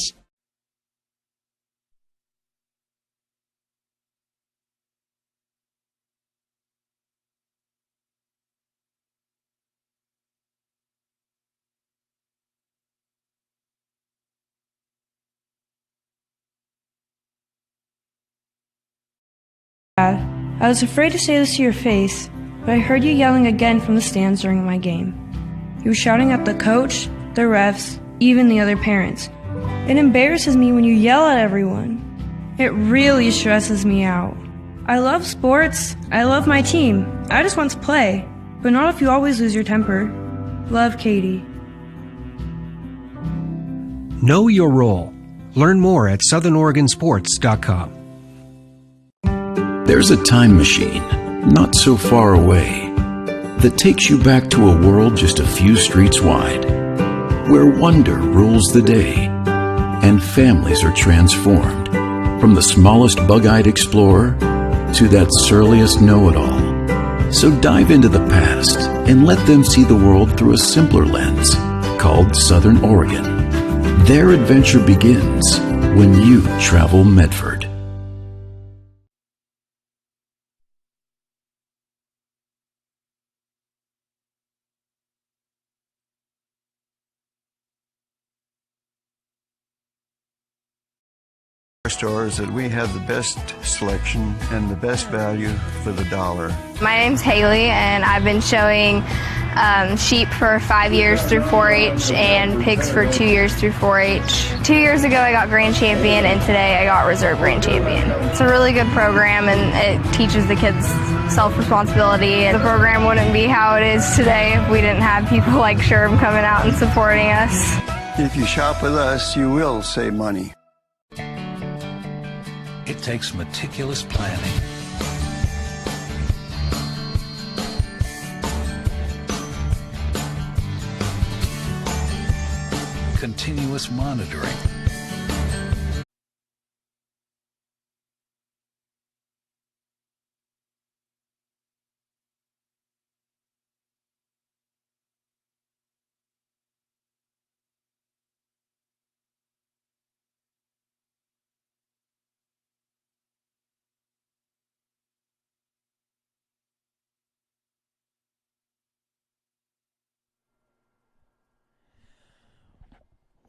[SPEAKER 9] Dad, I was afraid to say this to your face, but I heard you yelling again from the stands during my game. You were shouting at the coach, the refs, even the other parents. It embarrasses me when you yell at everyone. It really stresses me out. I love sports, I love my team, I just want to play, but not if you always lose your temper. Love, Katie.
[SPEAKER 10] Know your role. Learn more at southernoregonsports.com.
[SPEAKER 11] There's a time machine, not so far away, that takes you back to a world just a few streets wide, where wonder rules the day, and families are transformed, from the smallest bug-eyed explorer to that surliest know-it-all. So dive into the past and let them see the world through a simpler lens, called Southern Oregon. Their adventure begins when you travel Medford.
[SPEAKER 12] Our store is that we have the best selection and the best value for the dollar.
[SPEAKER 13] My name's Haley, and I've been showing sheep for 5 years through 4-H and pigs for 2 years through 4-H. 2 years ago I got grand champion, and today I got reserve grand champion. It's a really good program, and it teaches the kids self-responsibility. The program wouldn't be how it is today if we didn't have people like Sherm coming out and supporting us.
[SPEAKER 12] If you shop with us, you will save money.
[SPEAKER 14] it takes meticulous planning. Continuous monitoring.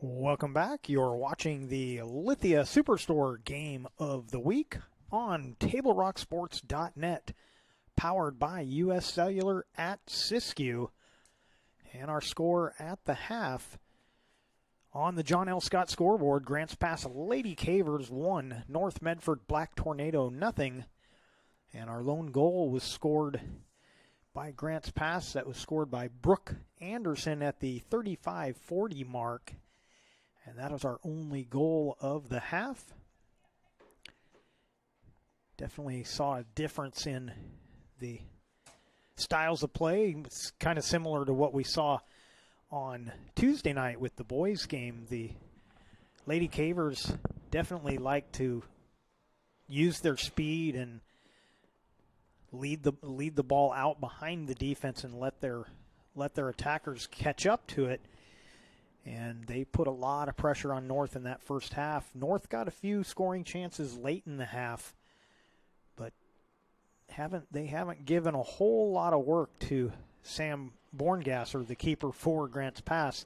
[SPEAKER 1] Welcome back. You're watching the Lithia Superstore Game of the Week on TableRockSports.net, powered by U.S. Cellular at Siskiyou. And our score at the half on the John L. Scott scoreboard: Grants Pass Lady Cavers 1, North Medford Black Tornado 0. And our lone goal was scored by Grants Pass. That was scored by Brooke Anderson at the 35-40 mark. And that was our only goal of the half. Definitely saw a difference in the styles of play. It's kind of similar to what we saw on Tuesday night with the boys' game. The Lady Cavers definitely like to use their speed and lead the ball out behind the defense and let their attackers catch up to it. And they put a lot of pressure on North in that first half. North got a few scoring chances late in the half, but they haven't given a whole lot of work to Sam Borngasser, the keeper for Grants Pass.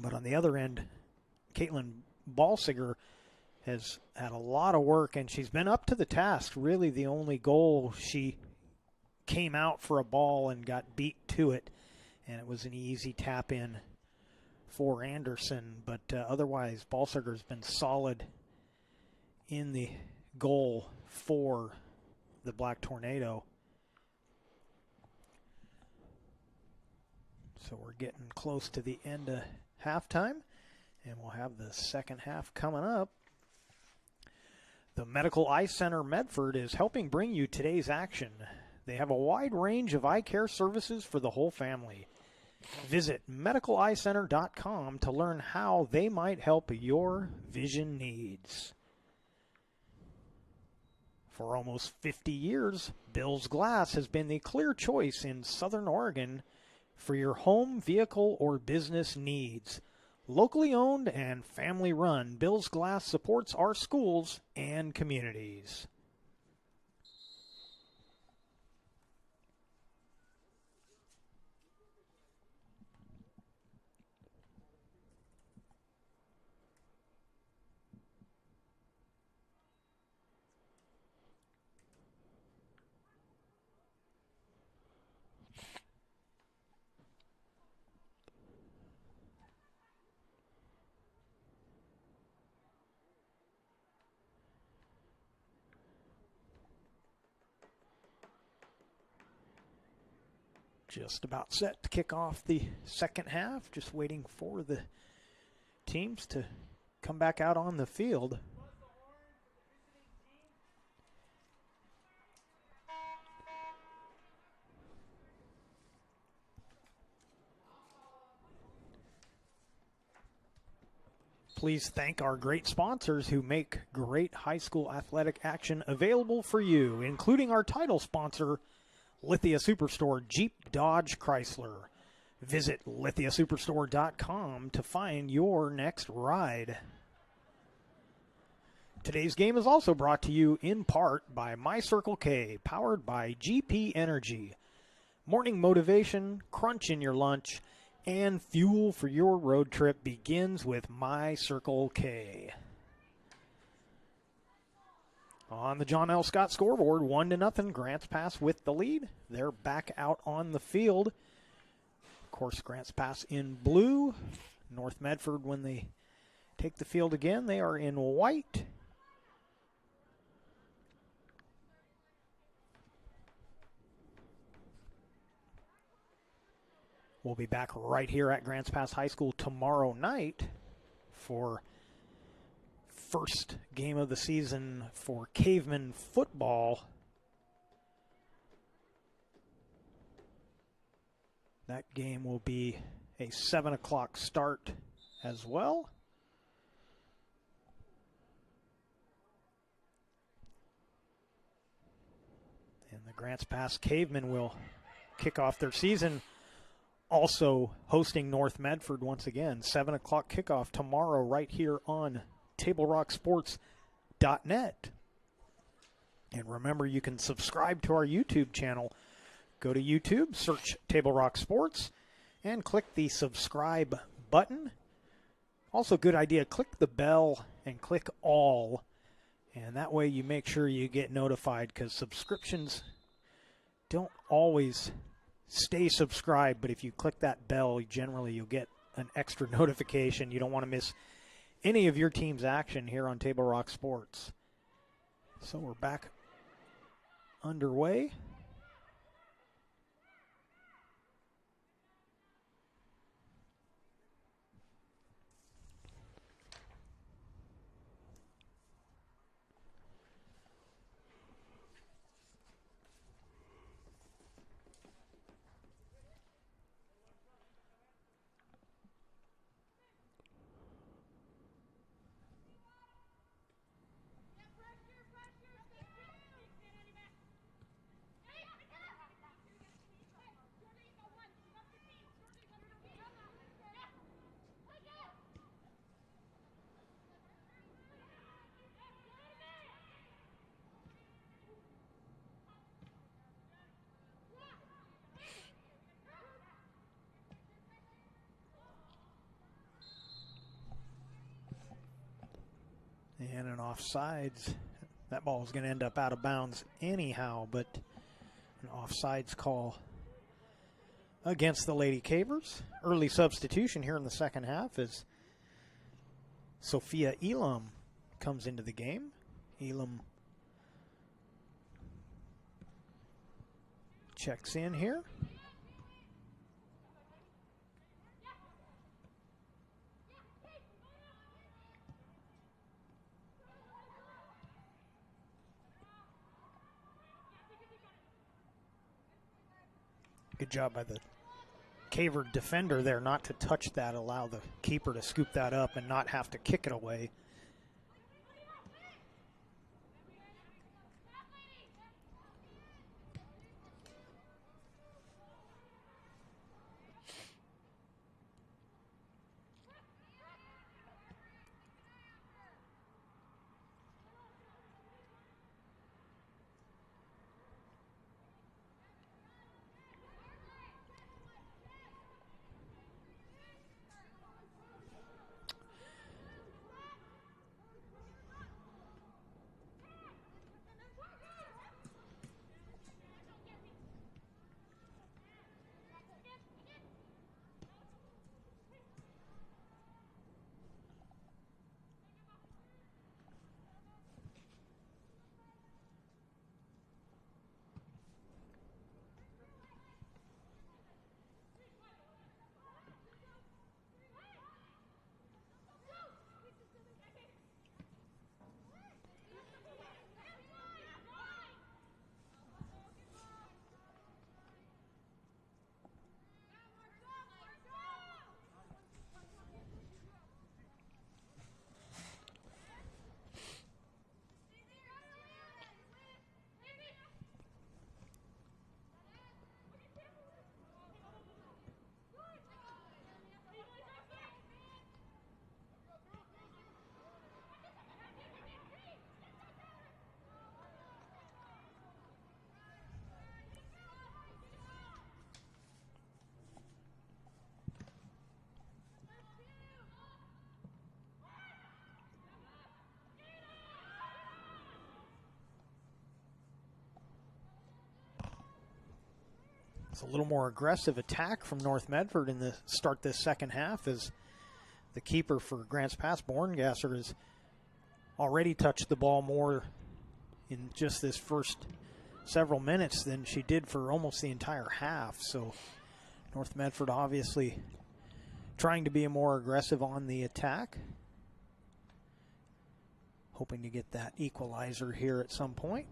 [SPEAKER 1] But on the other end, Caitlin Balsiger has had a lot of work, and she's been up to the task. Really, the only goal, she came out for a ball and got beat to it. And it was an easy tap in for Anderson. But otherwise, Balsiger's been solid in the goal for the Black Tornado. So we're getting close to the end of halftime, and we'll have the second half coming up. The Medical Eye Center Medford is helping bring you today's action. They have a wide range of eye care services for the whole family. Visit medicaleyecenter.com to learn how they might help your vision needs. For almost 50 years, Bill's Glass has been the clear choice in Southern Oregon for your home, vehicle, or business needs. Locally owned and family run, Bill's Glass supports our schools and communities. Just about set to kick off the second half. Just waiting for the teams to come back out on the field. Please thank our great sponsors who make great high school athletic action available for you, including our title sponsor, Lithia Superstore Jeep Dodge Chrysler. Visit lithiasuperstore.com to find your next ride. Today's game is also brought to you in part by My Circle K, powered by GP Energy. Morning motivation, crunch in your lunch, and fuel for your road trip begins with My Circle K. On the John L. Scott scoreboard, 1-0, Grants Pass with the lead. They're back out on the field. Of course, Grants Pass in blue. North Medford, when they take the field again, they are in white. We'll be back right here at Grants Pass High School tomorrow night for first game of the season for Caveman football. That game will be a 7 o'clock start as well. And the Grants Pass Cavemen will kick off their season also hosting North Medford once again. 7 o'clock kickoff tomorrow right here on TableRockSports.net. And remember, you can subscribe to our YouTube channel. Go to YouTube, search Table Rock Sports, and click the subscribe button. Also, good idea, click the bell and click all. And that way you make sure you get notified, because subscriptions don't always stay subscribed. But if you click that bell, generally you'll get an extra notification. You don't want to miss any of your team's action here on Table Rock Sports. So we're back underway. And an offsides. That ball is going to end up out of bounds anyhow, but an offsides call against the Lady Cavers. Early substitution here in the second half as Sophia Elam comes into the game. Elam checks in here. Good job by the Caver defender there not to touch that, allow the keeper to scoop that up and not have to kick it away. It's a little more aggressive attack from North Medford in the start this second half, as the keeper for Grants Pass, Borngasser, has already touched the ball more in just this first several minutes than she did for almost the entire half. So North Medford obviously trying to be more aggressive on the attack. hoping to get that equalizer here at some point.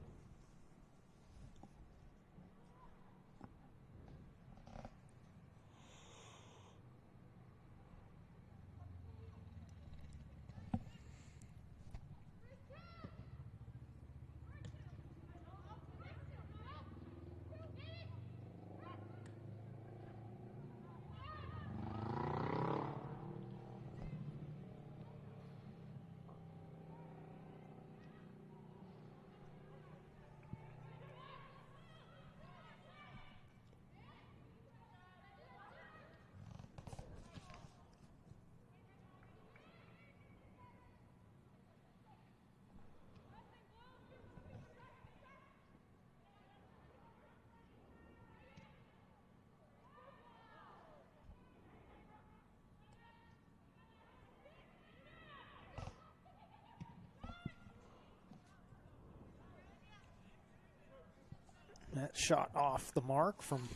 [SPEAKER 1] That shot off the mark from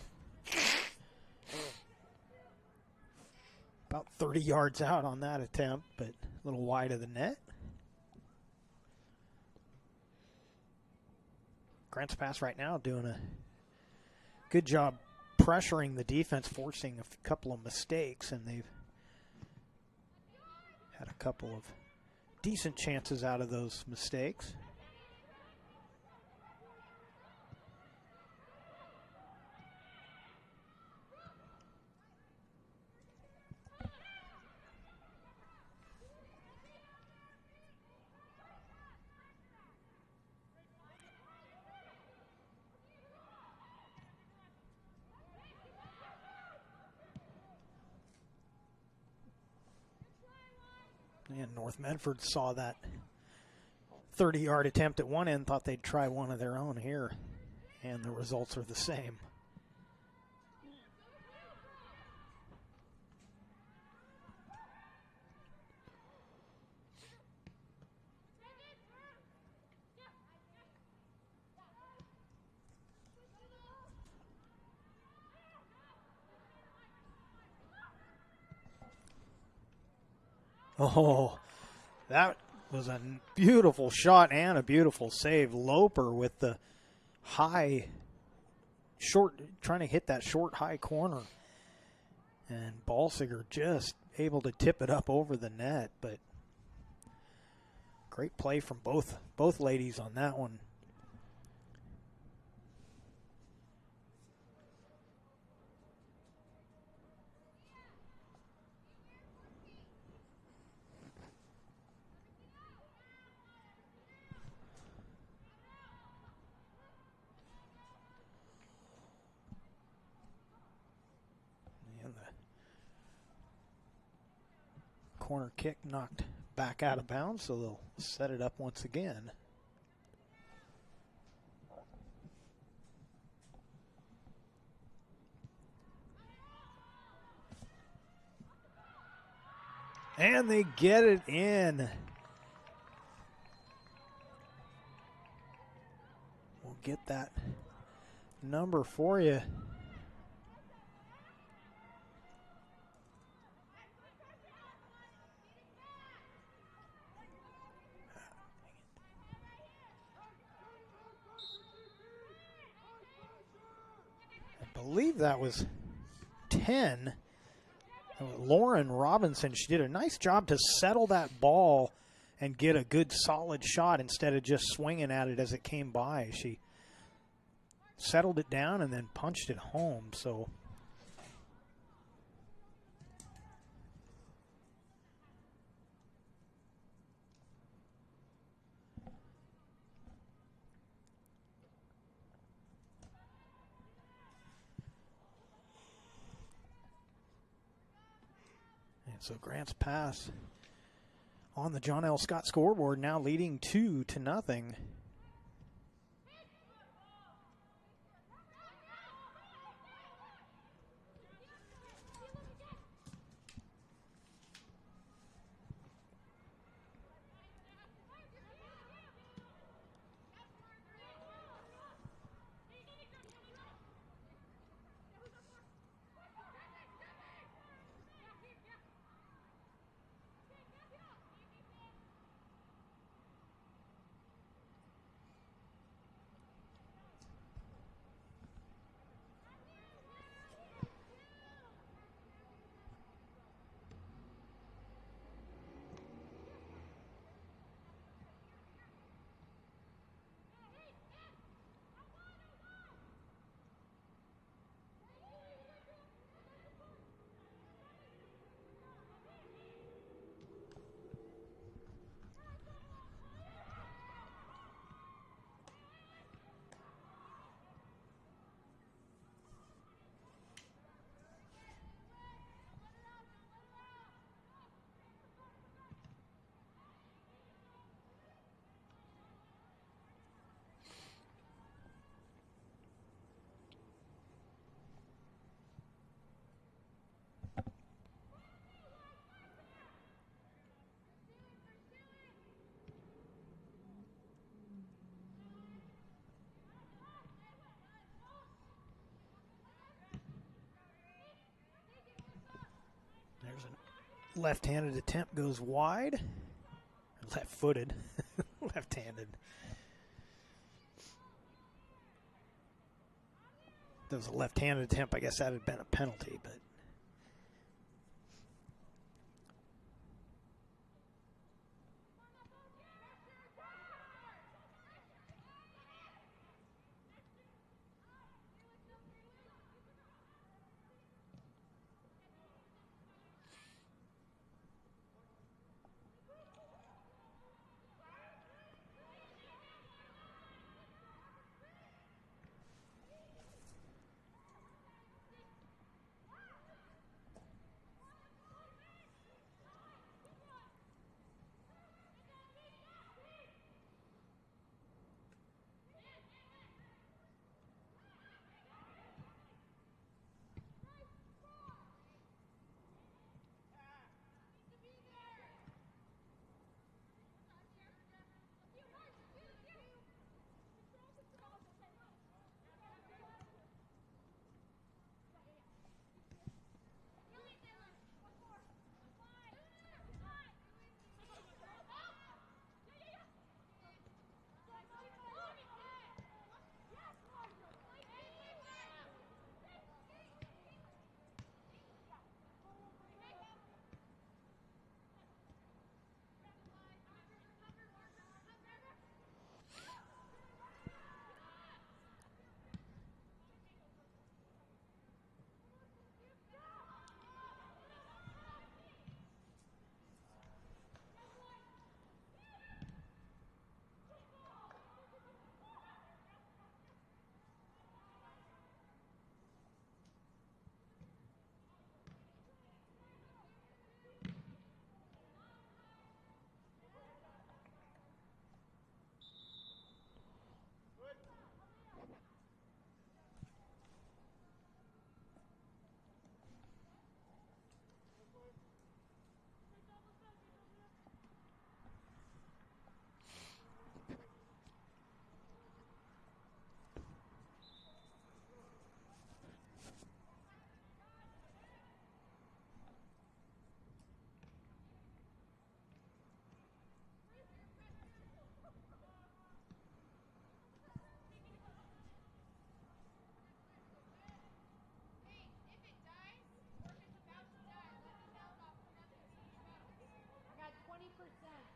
[SPEAKER 1] about 30 yards out on that attempt, but a little wide of the net. Grant's Pass right now doing a good job pressuring the defense, forcing a couple of mistakes, and they've had a couple of decent chances out of those mistakes. And North Medford saw that 30-yard attempt at one end, thought they'd try one of their own here, and the results are the same. Oh, that was a beautiful shot and a beautiful save. Loper with the high, short, trying to hit that short, high corner. And Balsiger just able to tip it up over the net. But great play from both ladies on that one. Corner kick knocked back out of bounds, so they'll set it up once again. And they get it in. We'll get that number for you. I believe that was 10. Lauren Robinson, she did a nice job to settle that ball and get a good solid shot instead of just swinging at it as it came by. She settled it down and then punched it home. So So Grant's Pass on the John L. Scott scoreboard now leading 2-0. There's a left-handed attempt, goes wide. Left-footed, left-handed. If there was a left-handed attempt, I guess that had been a penalty, but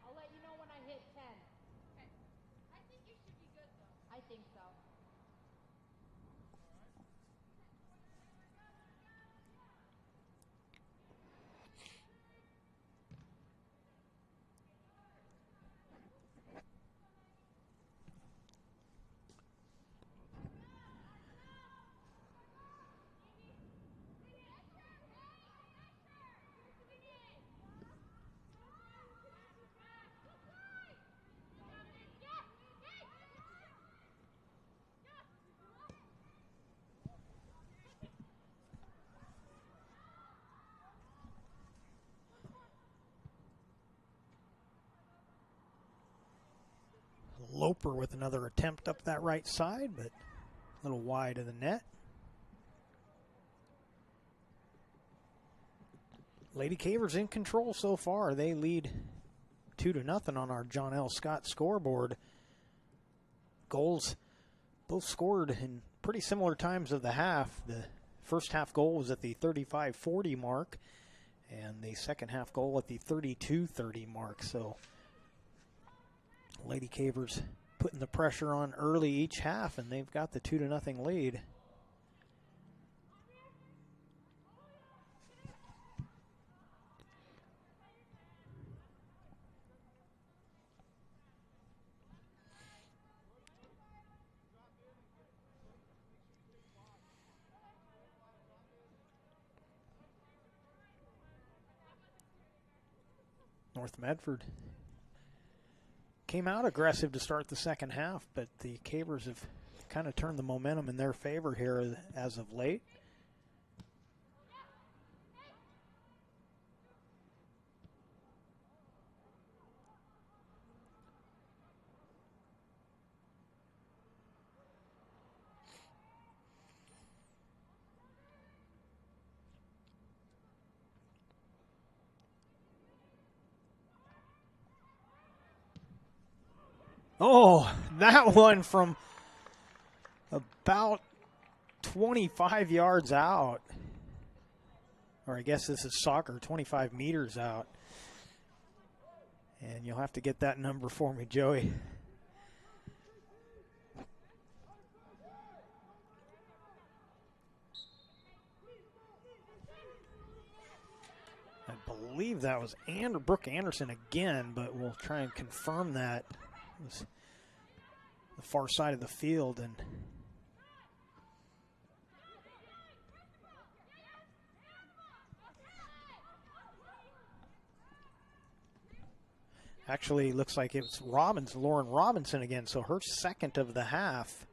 [SPEAKER 15] I'll let you know when I hit 10. Okay. I think you should be good, though. I think so.
[SPEAKER 1] Loper with another attempt up that right side, but a little wide of the net. Lady Cavers in control so far. They lead 2-0 on our John L. Scott scoreboard. Goals both scored in pretty similar times of the half. The first half goal was at the 35-40 mark, and the second half goal at the 32-30 mark. So Lady Cavers putting the pressure on early each half, and they've got the 2-0 lead. North Medford came out aggressive to start the second half, but the Cavers have kind of turned the momentum in their favor here as of late. Oh, that one from about 25 yards out. Or I guess this is soccer, 25 meters out. And you'll have to get that number for me, Joey. I believe that was Brooke Anderson again, but we'll try and confirm that. It was the far side of the field, and actually looks like it was Lauren Robinson again, so her second of the half.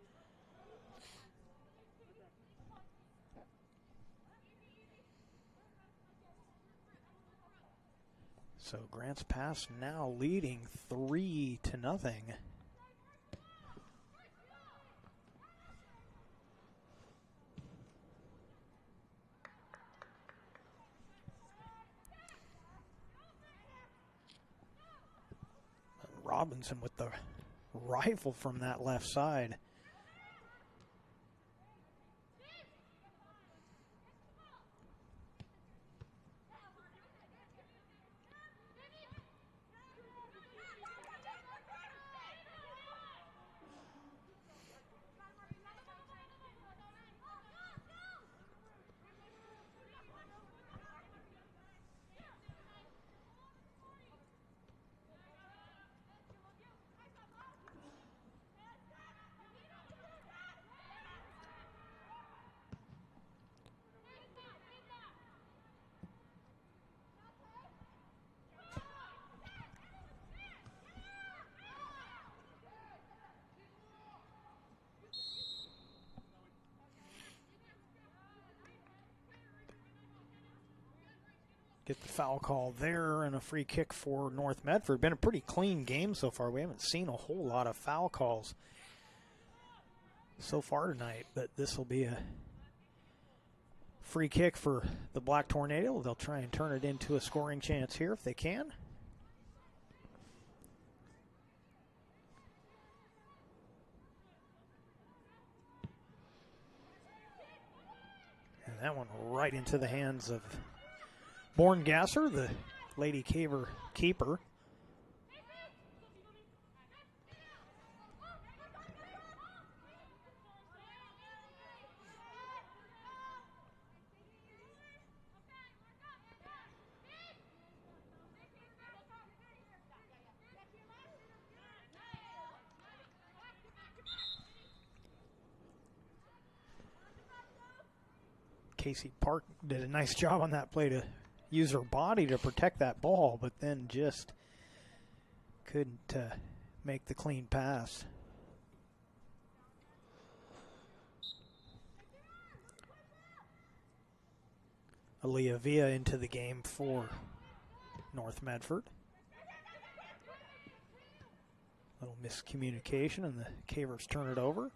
[SPEAKER 1] So Grants Pass now leading 3-0. Robinson with the rifle from that left side. Get the foul call there and a free kick for North Medford. Been a pretty clean game so far. We haven't seen a whole lot of foul calls so far tonight, but this will be a free kick for the Black Tornado. They'll try and turn it into a scoring chance here if they can. And that one right into the hands of Born Gasser, the Lady Caver keeper. Casey Park did a nice job on that play to use her body to protect that ball, but then just couldn't make the clean pass. Aaliyah Villa into the game for North Medford. Little miscommunication, and the Cavers turn it over.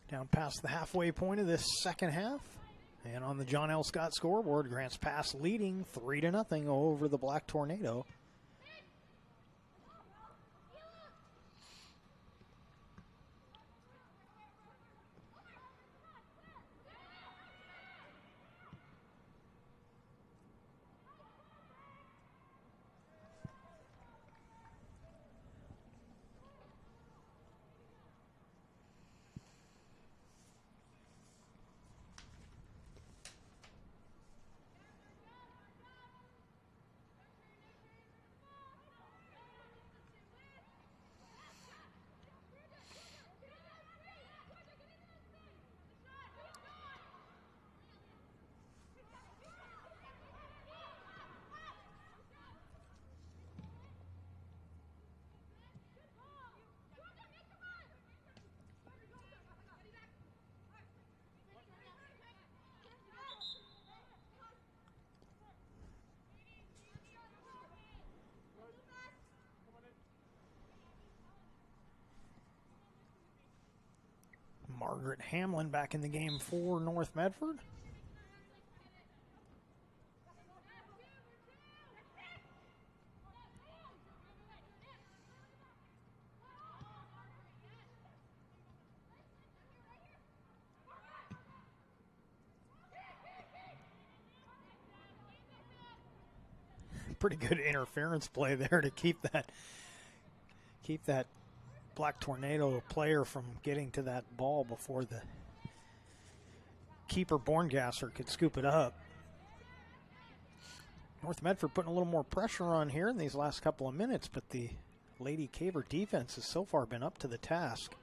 [SPEAKER 1] Down past the halfway point of this second half. And on the John L. Scott scoreboard, Grants Pass leading 3-0 over the Black Tornado. Margaret Hamlin back in the game for North Medford. Pretty good interference play there to keep that Black Tornado player from getting to that ball before the keeper Borngasser could scoop it up. North Medford putting a little more pressure on here in these last couple of minutes, but the Lady Caver defense has so far been up to the task.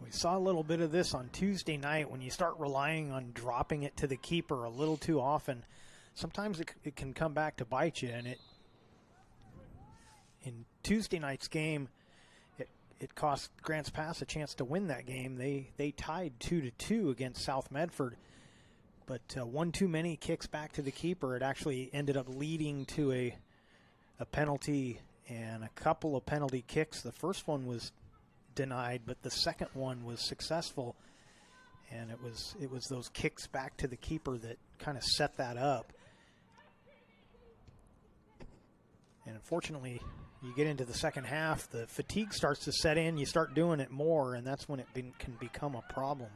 [SPEAKER 1] We saw a little bit of this on Tuesday night. When you start relying on dropping it to the keeper a little too often, sometimes it can come back to bite you. And in Tuesday night's game, it cost Grants Pass a chance to win that game. They tied 2-2 against South Medford, but one too many kicks back to the keeper. It actually ended up leading to a penalty and a couple of penalty kicks. The first one was denied, but the second one was successful, and it was those kicks back to the keeper that kind of set that up. And unfortunately, you get into the second half, the fatigue starts to set in, you start doing it more, and that's when it can become a problem.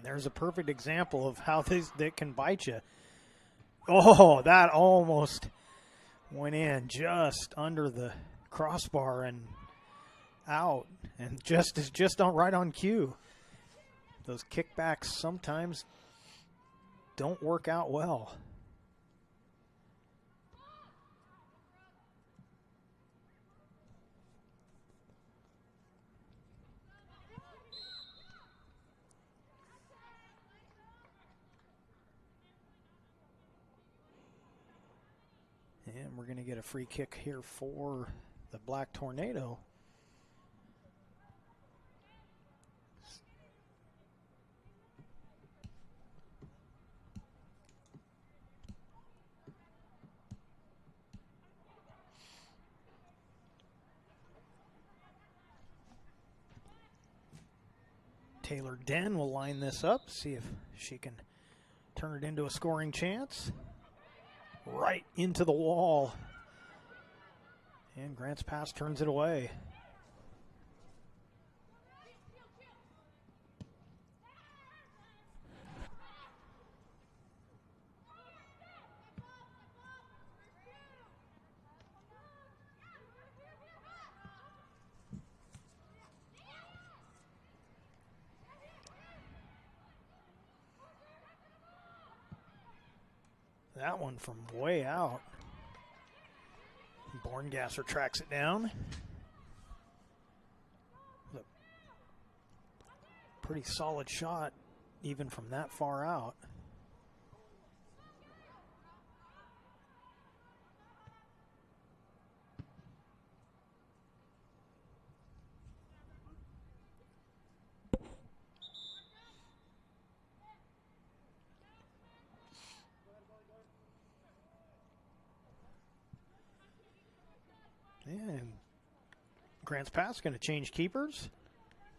[SPEAKER 1] There's a perfect example of how that can bite you. Oh, that almost went in just under the crossbar and out, and just right on cue. Those kickbacks sometimes don't work out well. And we're going to get a free kick here for the Black Tornado. Taylor Den will line this up, see if she can turn it into a scoring chance. Right into the wall. And Grants Pass turns it away. That one from way out. Borngasser tracks it down. A pretty solid shot, even from that far out. And Grants Pass going to change keepers.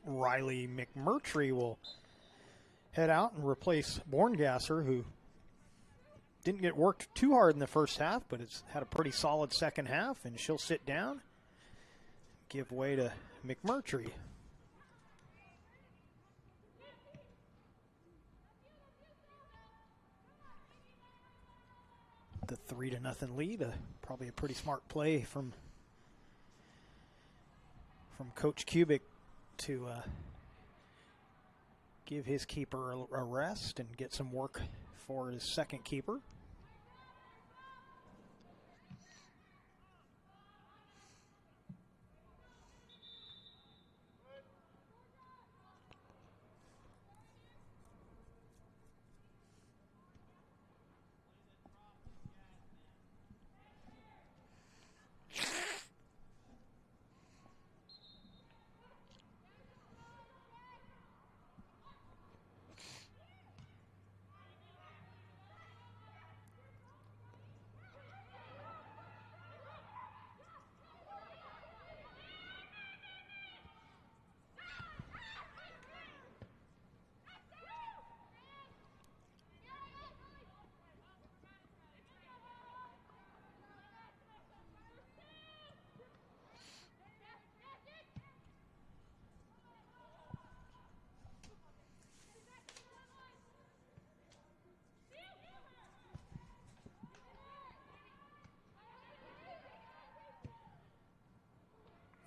[SPEAKER 1] Riley McMurtry will head out and replace Borngasser, who didn't get worked too hard in the first half, but has had a pretty solid second half, and she'll sit down, give way to McMurtry. The 3-0 lead, probably a pretty smart play from Coach Kubik to give his keeper a rest and get some work for his second keeper.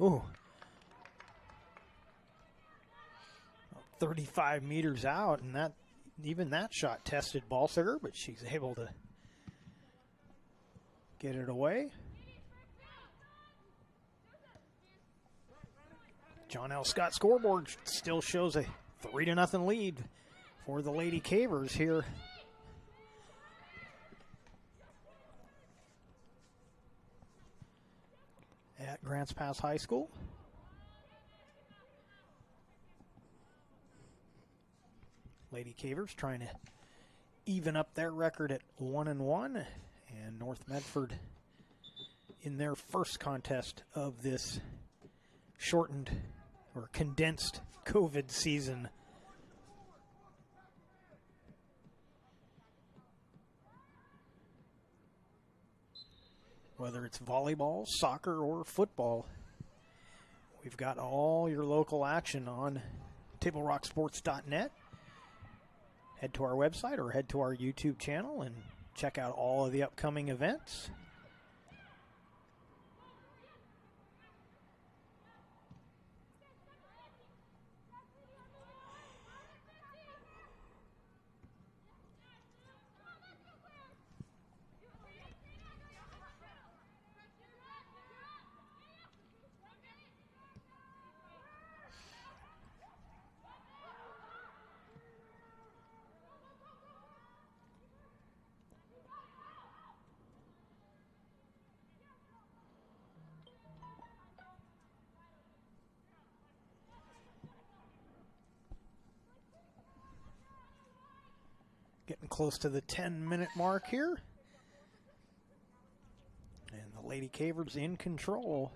[SPEAKER 1] Ooh. 35 meters out, and even that shot tested Balsiger, but she's able to get it away. John L. Scott scoreboard still shows a 3-0 lead for the Lady Cavers here. At Grants Pass High School. Lady Cavers trying to even up their record at 1-1, and North Medford in their first contest of this shortened or condensed COVID season. Whether it's volleyball, soccer, or football, we've got all your local action on TableRockSports.net. Head to our website or head to our YouTube channel and check out all of the upcoming events. Getting close to the 10-minute mark here. And the Lady Cavers in control.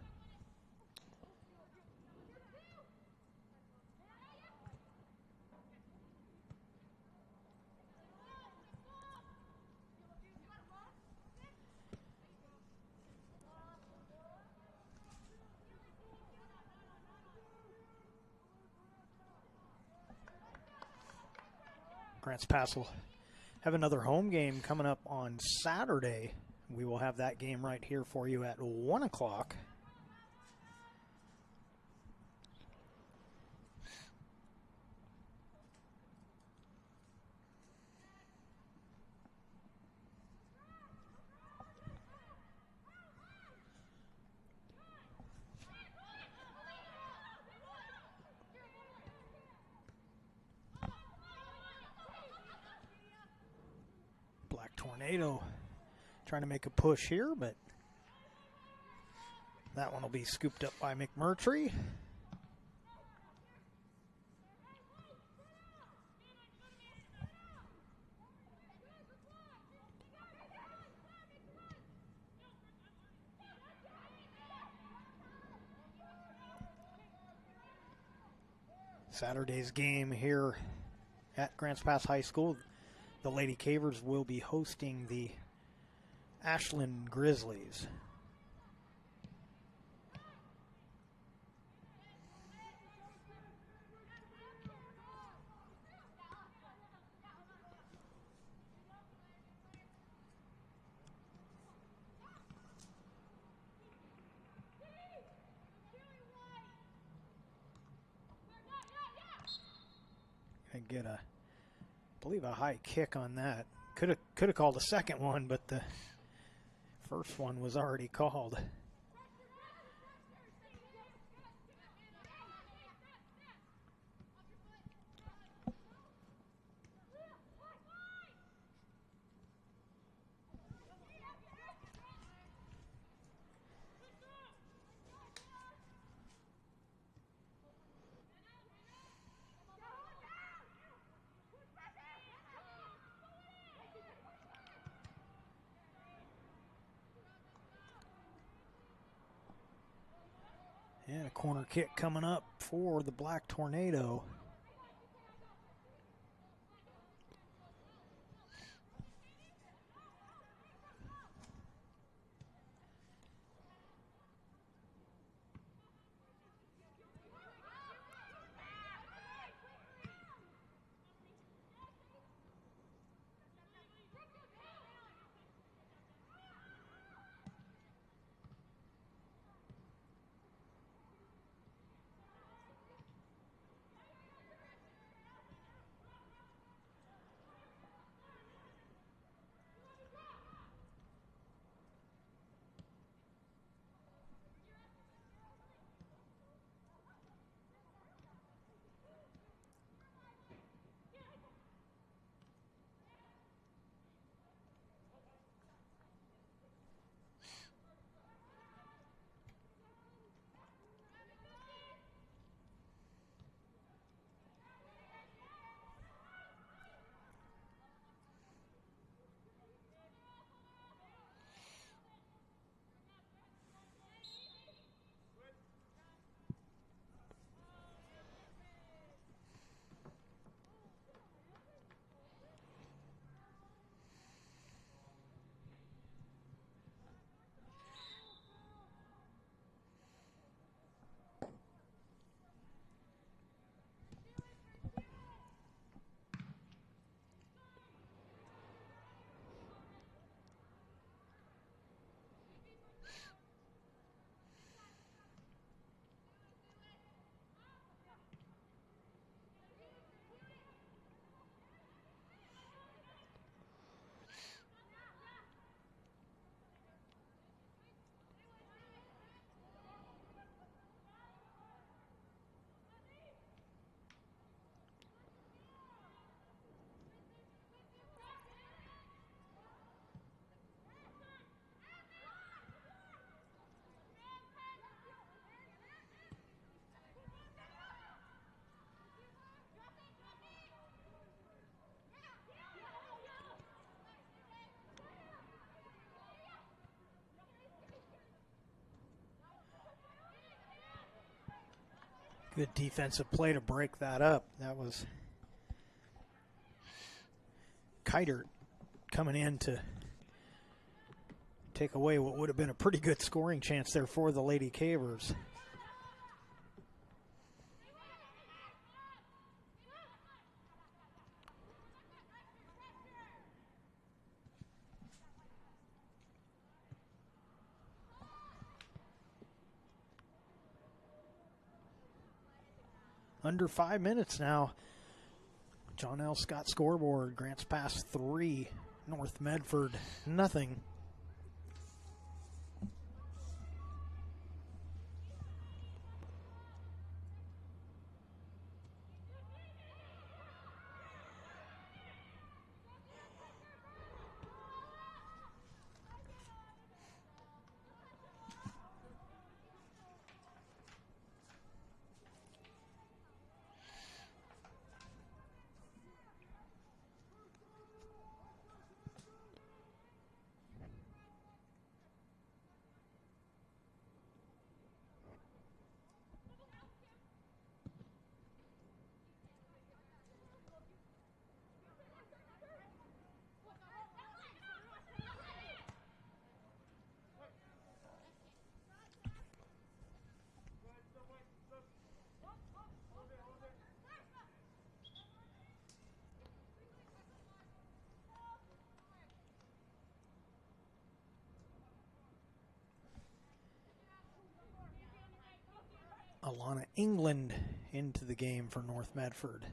[SPEAKER 1] Grants Pass will have another home game coming up on Saturday. We will have that game right here for you at 1 o'clock. Tornado trying to make a push here, but that one will be scooped up by McMurtry. Saturday's game here at Grants Pass High School. The Lady Cavers will be hosting the Ashland Grizzlies. And get I believe a high kick on that. Could have called a second one, but the first one was already called. And a corner kick coming up for the Black Tornado. Good defensive play to break that up. That was Kiter coming in to take away what would have been a pretty good scoring chance there for the Lady Cavers. Under 5 minutes now. John L. Scott scoreboard. Grants Pass 3, North Medford nothing. Alana England into the game for North Medford.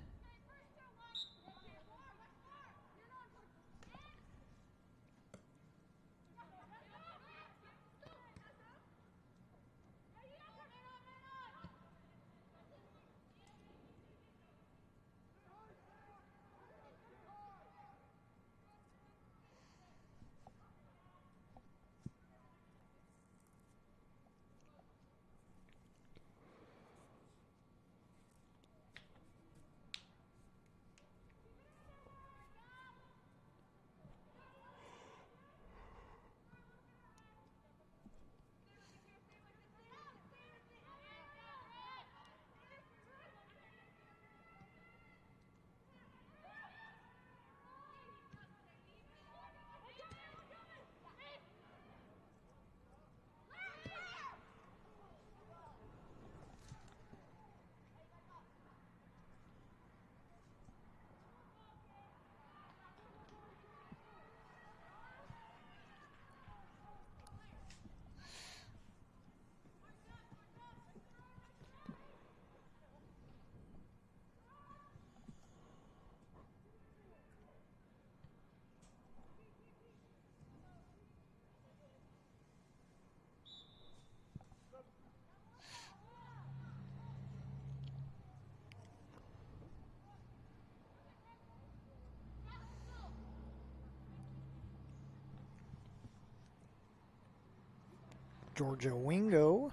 [SPEAKER 1] Georgia Wingo,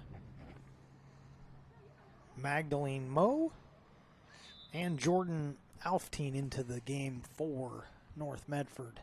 [SPEAKER 1] Magdalene Moe, and Jordan Alftine into the game for North Medford.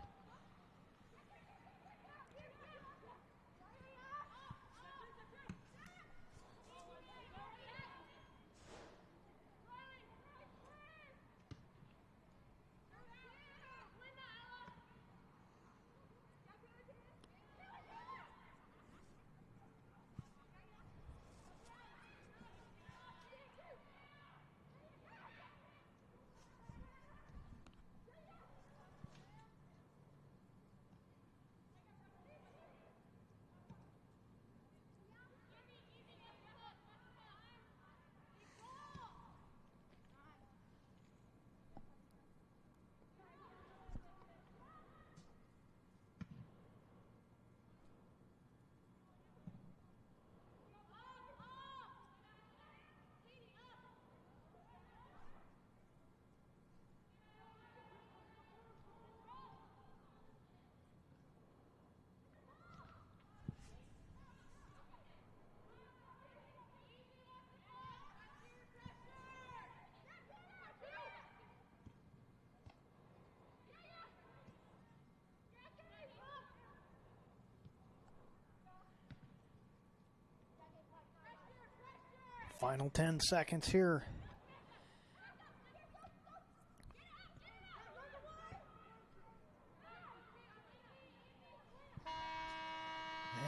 [SPEAKER 1] Final 10 seconds here.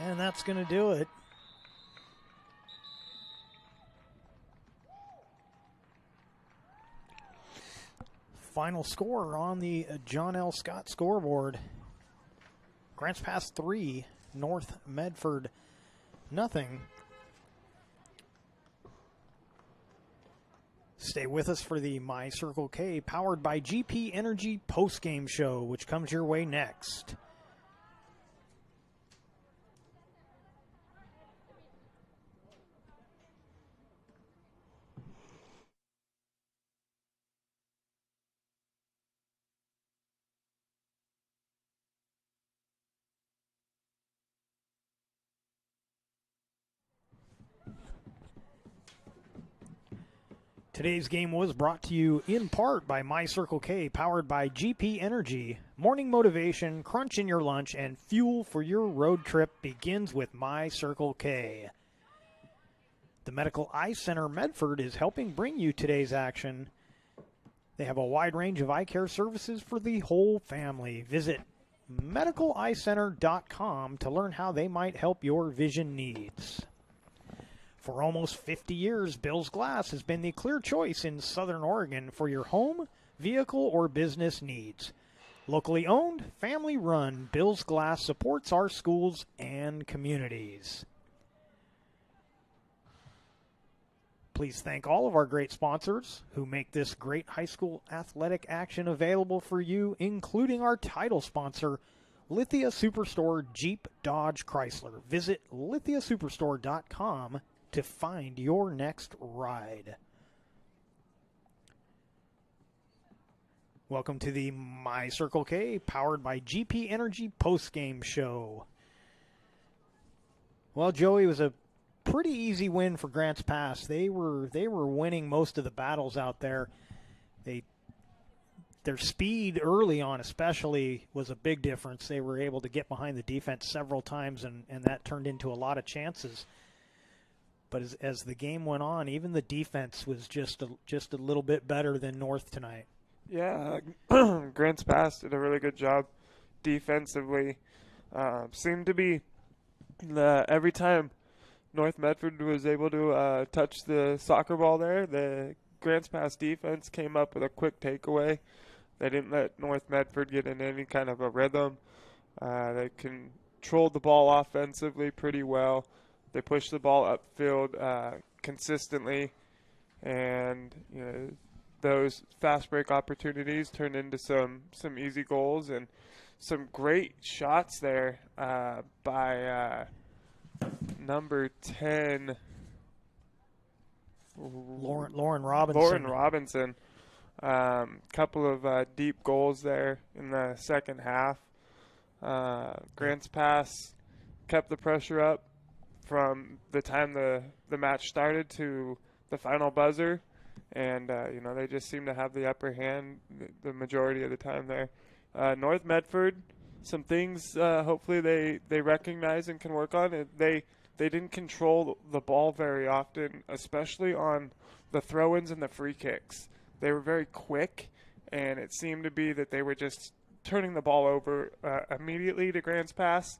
[SPEAKER 1] And that's going to do it. Final score on the John L. Scott scoreboard. Grants Pass 3, North Medford nothing. Stay with us for the My Circle K powered by GP Energy postgame show, which comes your way next. Today's game was brought to you in part by My Circle K, powered by GP Energy. Morning motivation, crunch in your lunch, and fuel for your road trip begins with My Circle K. The Medical Eye Center Medford is helping bring you today's action. They have a wide range of eye care services for the whole family. Visit medicaleyecenter.com to learn how they might help your vision needs. For almost 50 years, Bill's Glass has been the clear choice in Southern Oregon for your home, vehicle, or business needs. Locally owned, family run, Bill's Glass supports our schools and communities. Please thank all of our great sponsors who make this great high school athletic action available for you, including our title sponsor, Lithia Superstore Jeep Dodge Chrysler. Visit lithiasuperstore.com to find your next ride. Welcome to the My Circle K, powered by GP Energy postgame show. Well, Joey, it was a pretty easy win for Grants Pass. They were winning most of the battles out there. Their speed early on especially was a big difference. They were able to get behind the defense several times, and that turned into a lot of chances. But as the game went on, even the defense was just a little bit better than North tonight.
[SPEAKER 16] Yeah, Grants Pass did a really good job defensively. Seemed to be every time North Medford was able to touch the soccer ball there, the Grants Pass defense came up with a quick takeaway. They didn't let North Medford get in any kind of a rhythm. They controlled the ball offensively pretty well. They pushed the ball upfield consistently, and those fast break opportunities turned into some easy goals and some great shots there by number 10,
[SPEAKER 1] Lauren Robinson.
[SPEAKER 16] Lauren Robinson. Couple of deep goals there in the second half. Grants Pass kept the pressure up from the time the match started to the final buzzer. And, they just seem to have the upper hand the majority of the time there. North Medford, some things hopefully they recognize and can work on. They didn't control the ball very often, especially on the throw-ins and the free kicks. They were very quick, and it seemed to be that they were just turning the ball over immediately to Grants Pass.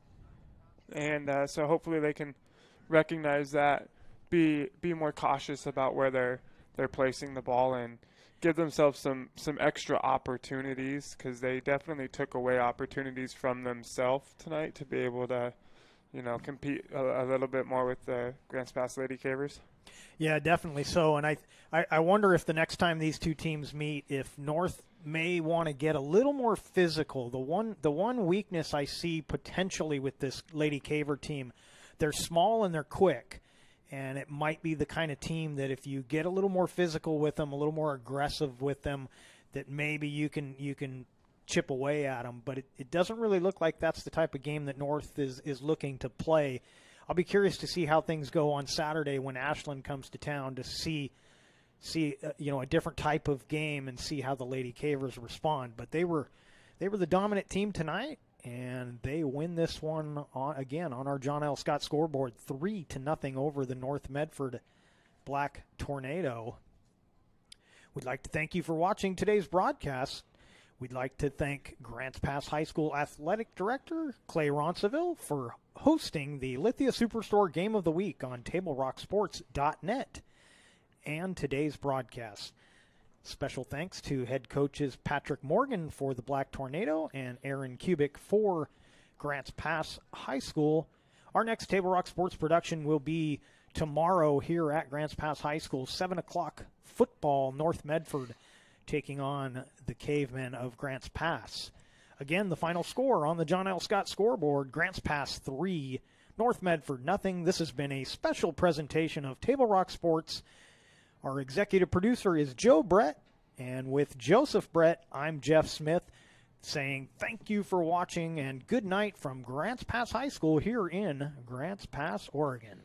[SPEAKER 16] And so hopefully they can recognize that, be more cautious about where they're placing the ball, and give themselves some extra opportunities, because they definitely took away opportunities from themselves tonight to be able to, compete a little bit more with the Grants Pass Lady Cavers.
[SPEAKER 1] Yeah, definitely so. And I wonder if the next time these two teams meet, if North may want to get a little more physical. The one weakness I see potentially with this Lady Caver team, they're small and they're quick. And it might be the kind of team that if you get a little more physical with them, a little more aggressive with them, that maybe you can chip away at them. But it doesn't really look like that's the type of game that North is looking to play. I'll be curious to see how things go on Saturday when Ashland comes to town, to see a different type of game and see how the Lady Cavers respond. But they were the dominant team tonight, and they win this one on our John L. Scott scoreboard, 3-0 over the North Medford Black Tornado. We'd like to thank you for watching today's broadcast. We'd like to thank Grants Pass High School Athletic Director Clay Ronceville for hosting the Lithia Superstore Game of the Week on TableRockSports.net and today's broadcast. Special thanks to head coaches Patrick Morgan for the Black Tornado and Aaron Kubik for Grants Pass High School. Our next Table Rock Sports production will be tomorrow here at Grants Pass High School, 7 o'clock football, North Medford taking on the Cavemen of Grants Pass. Again, the final score on the John L. Scott scoreboard, Grants Pass 3, North Medford 0. This has been a special presentation of Table Rock Sports. Our executive producer is Joe Brett, and with Joseph Brett, I'm Jeff Smith, saying thank you for watching and good night from Grants Pass High School here in Grants Pass, Oregon.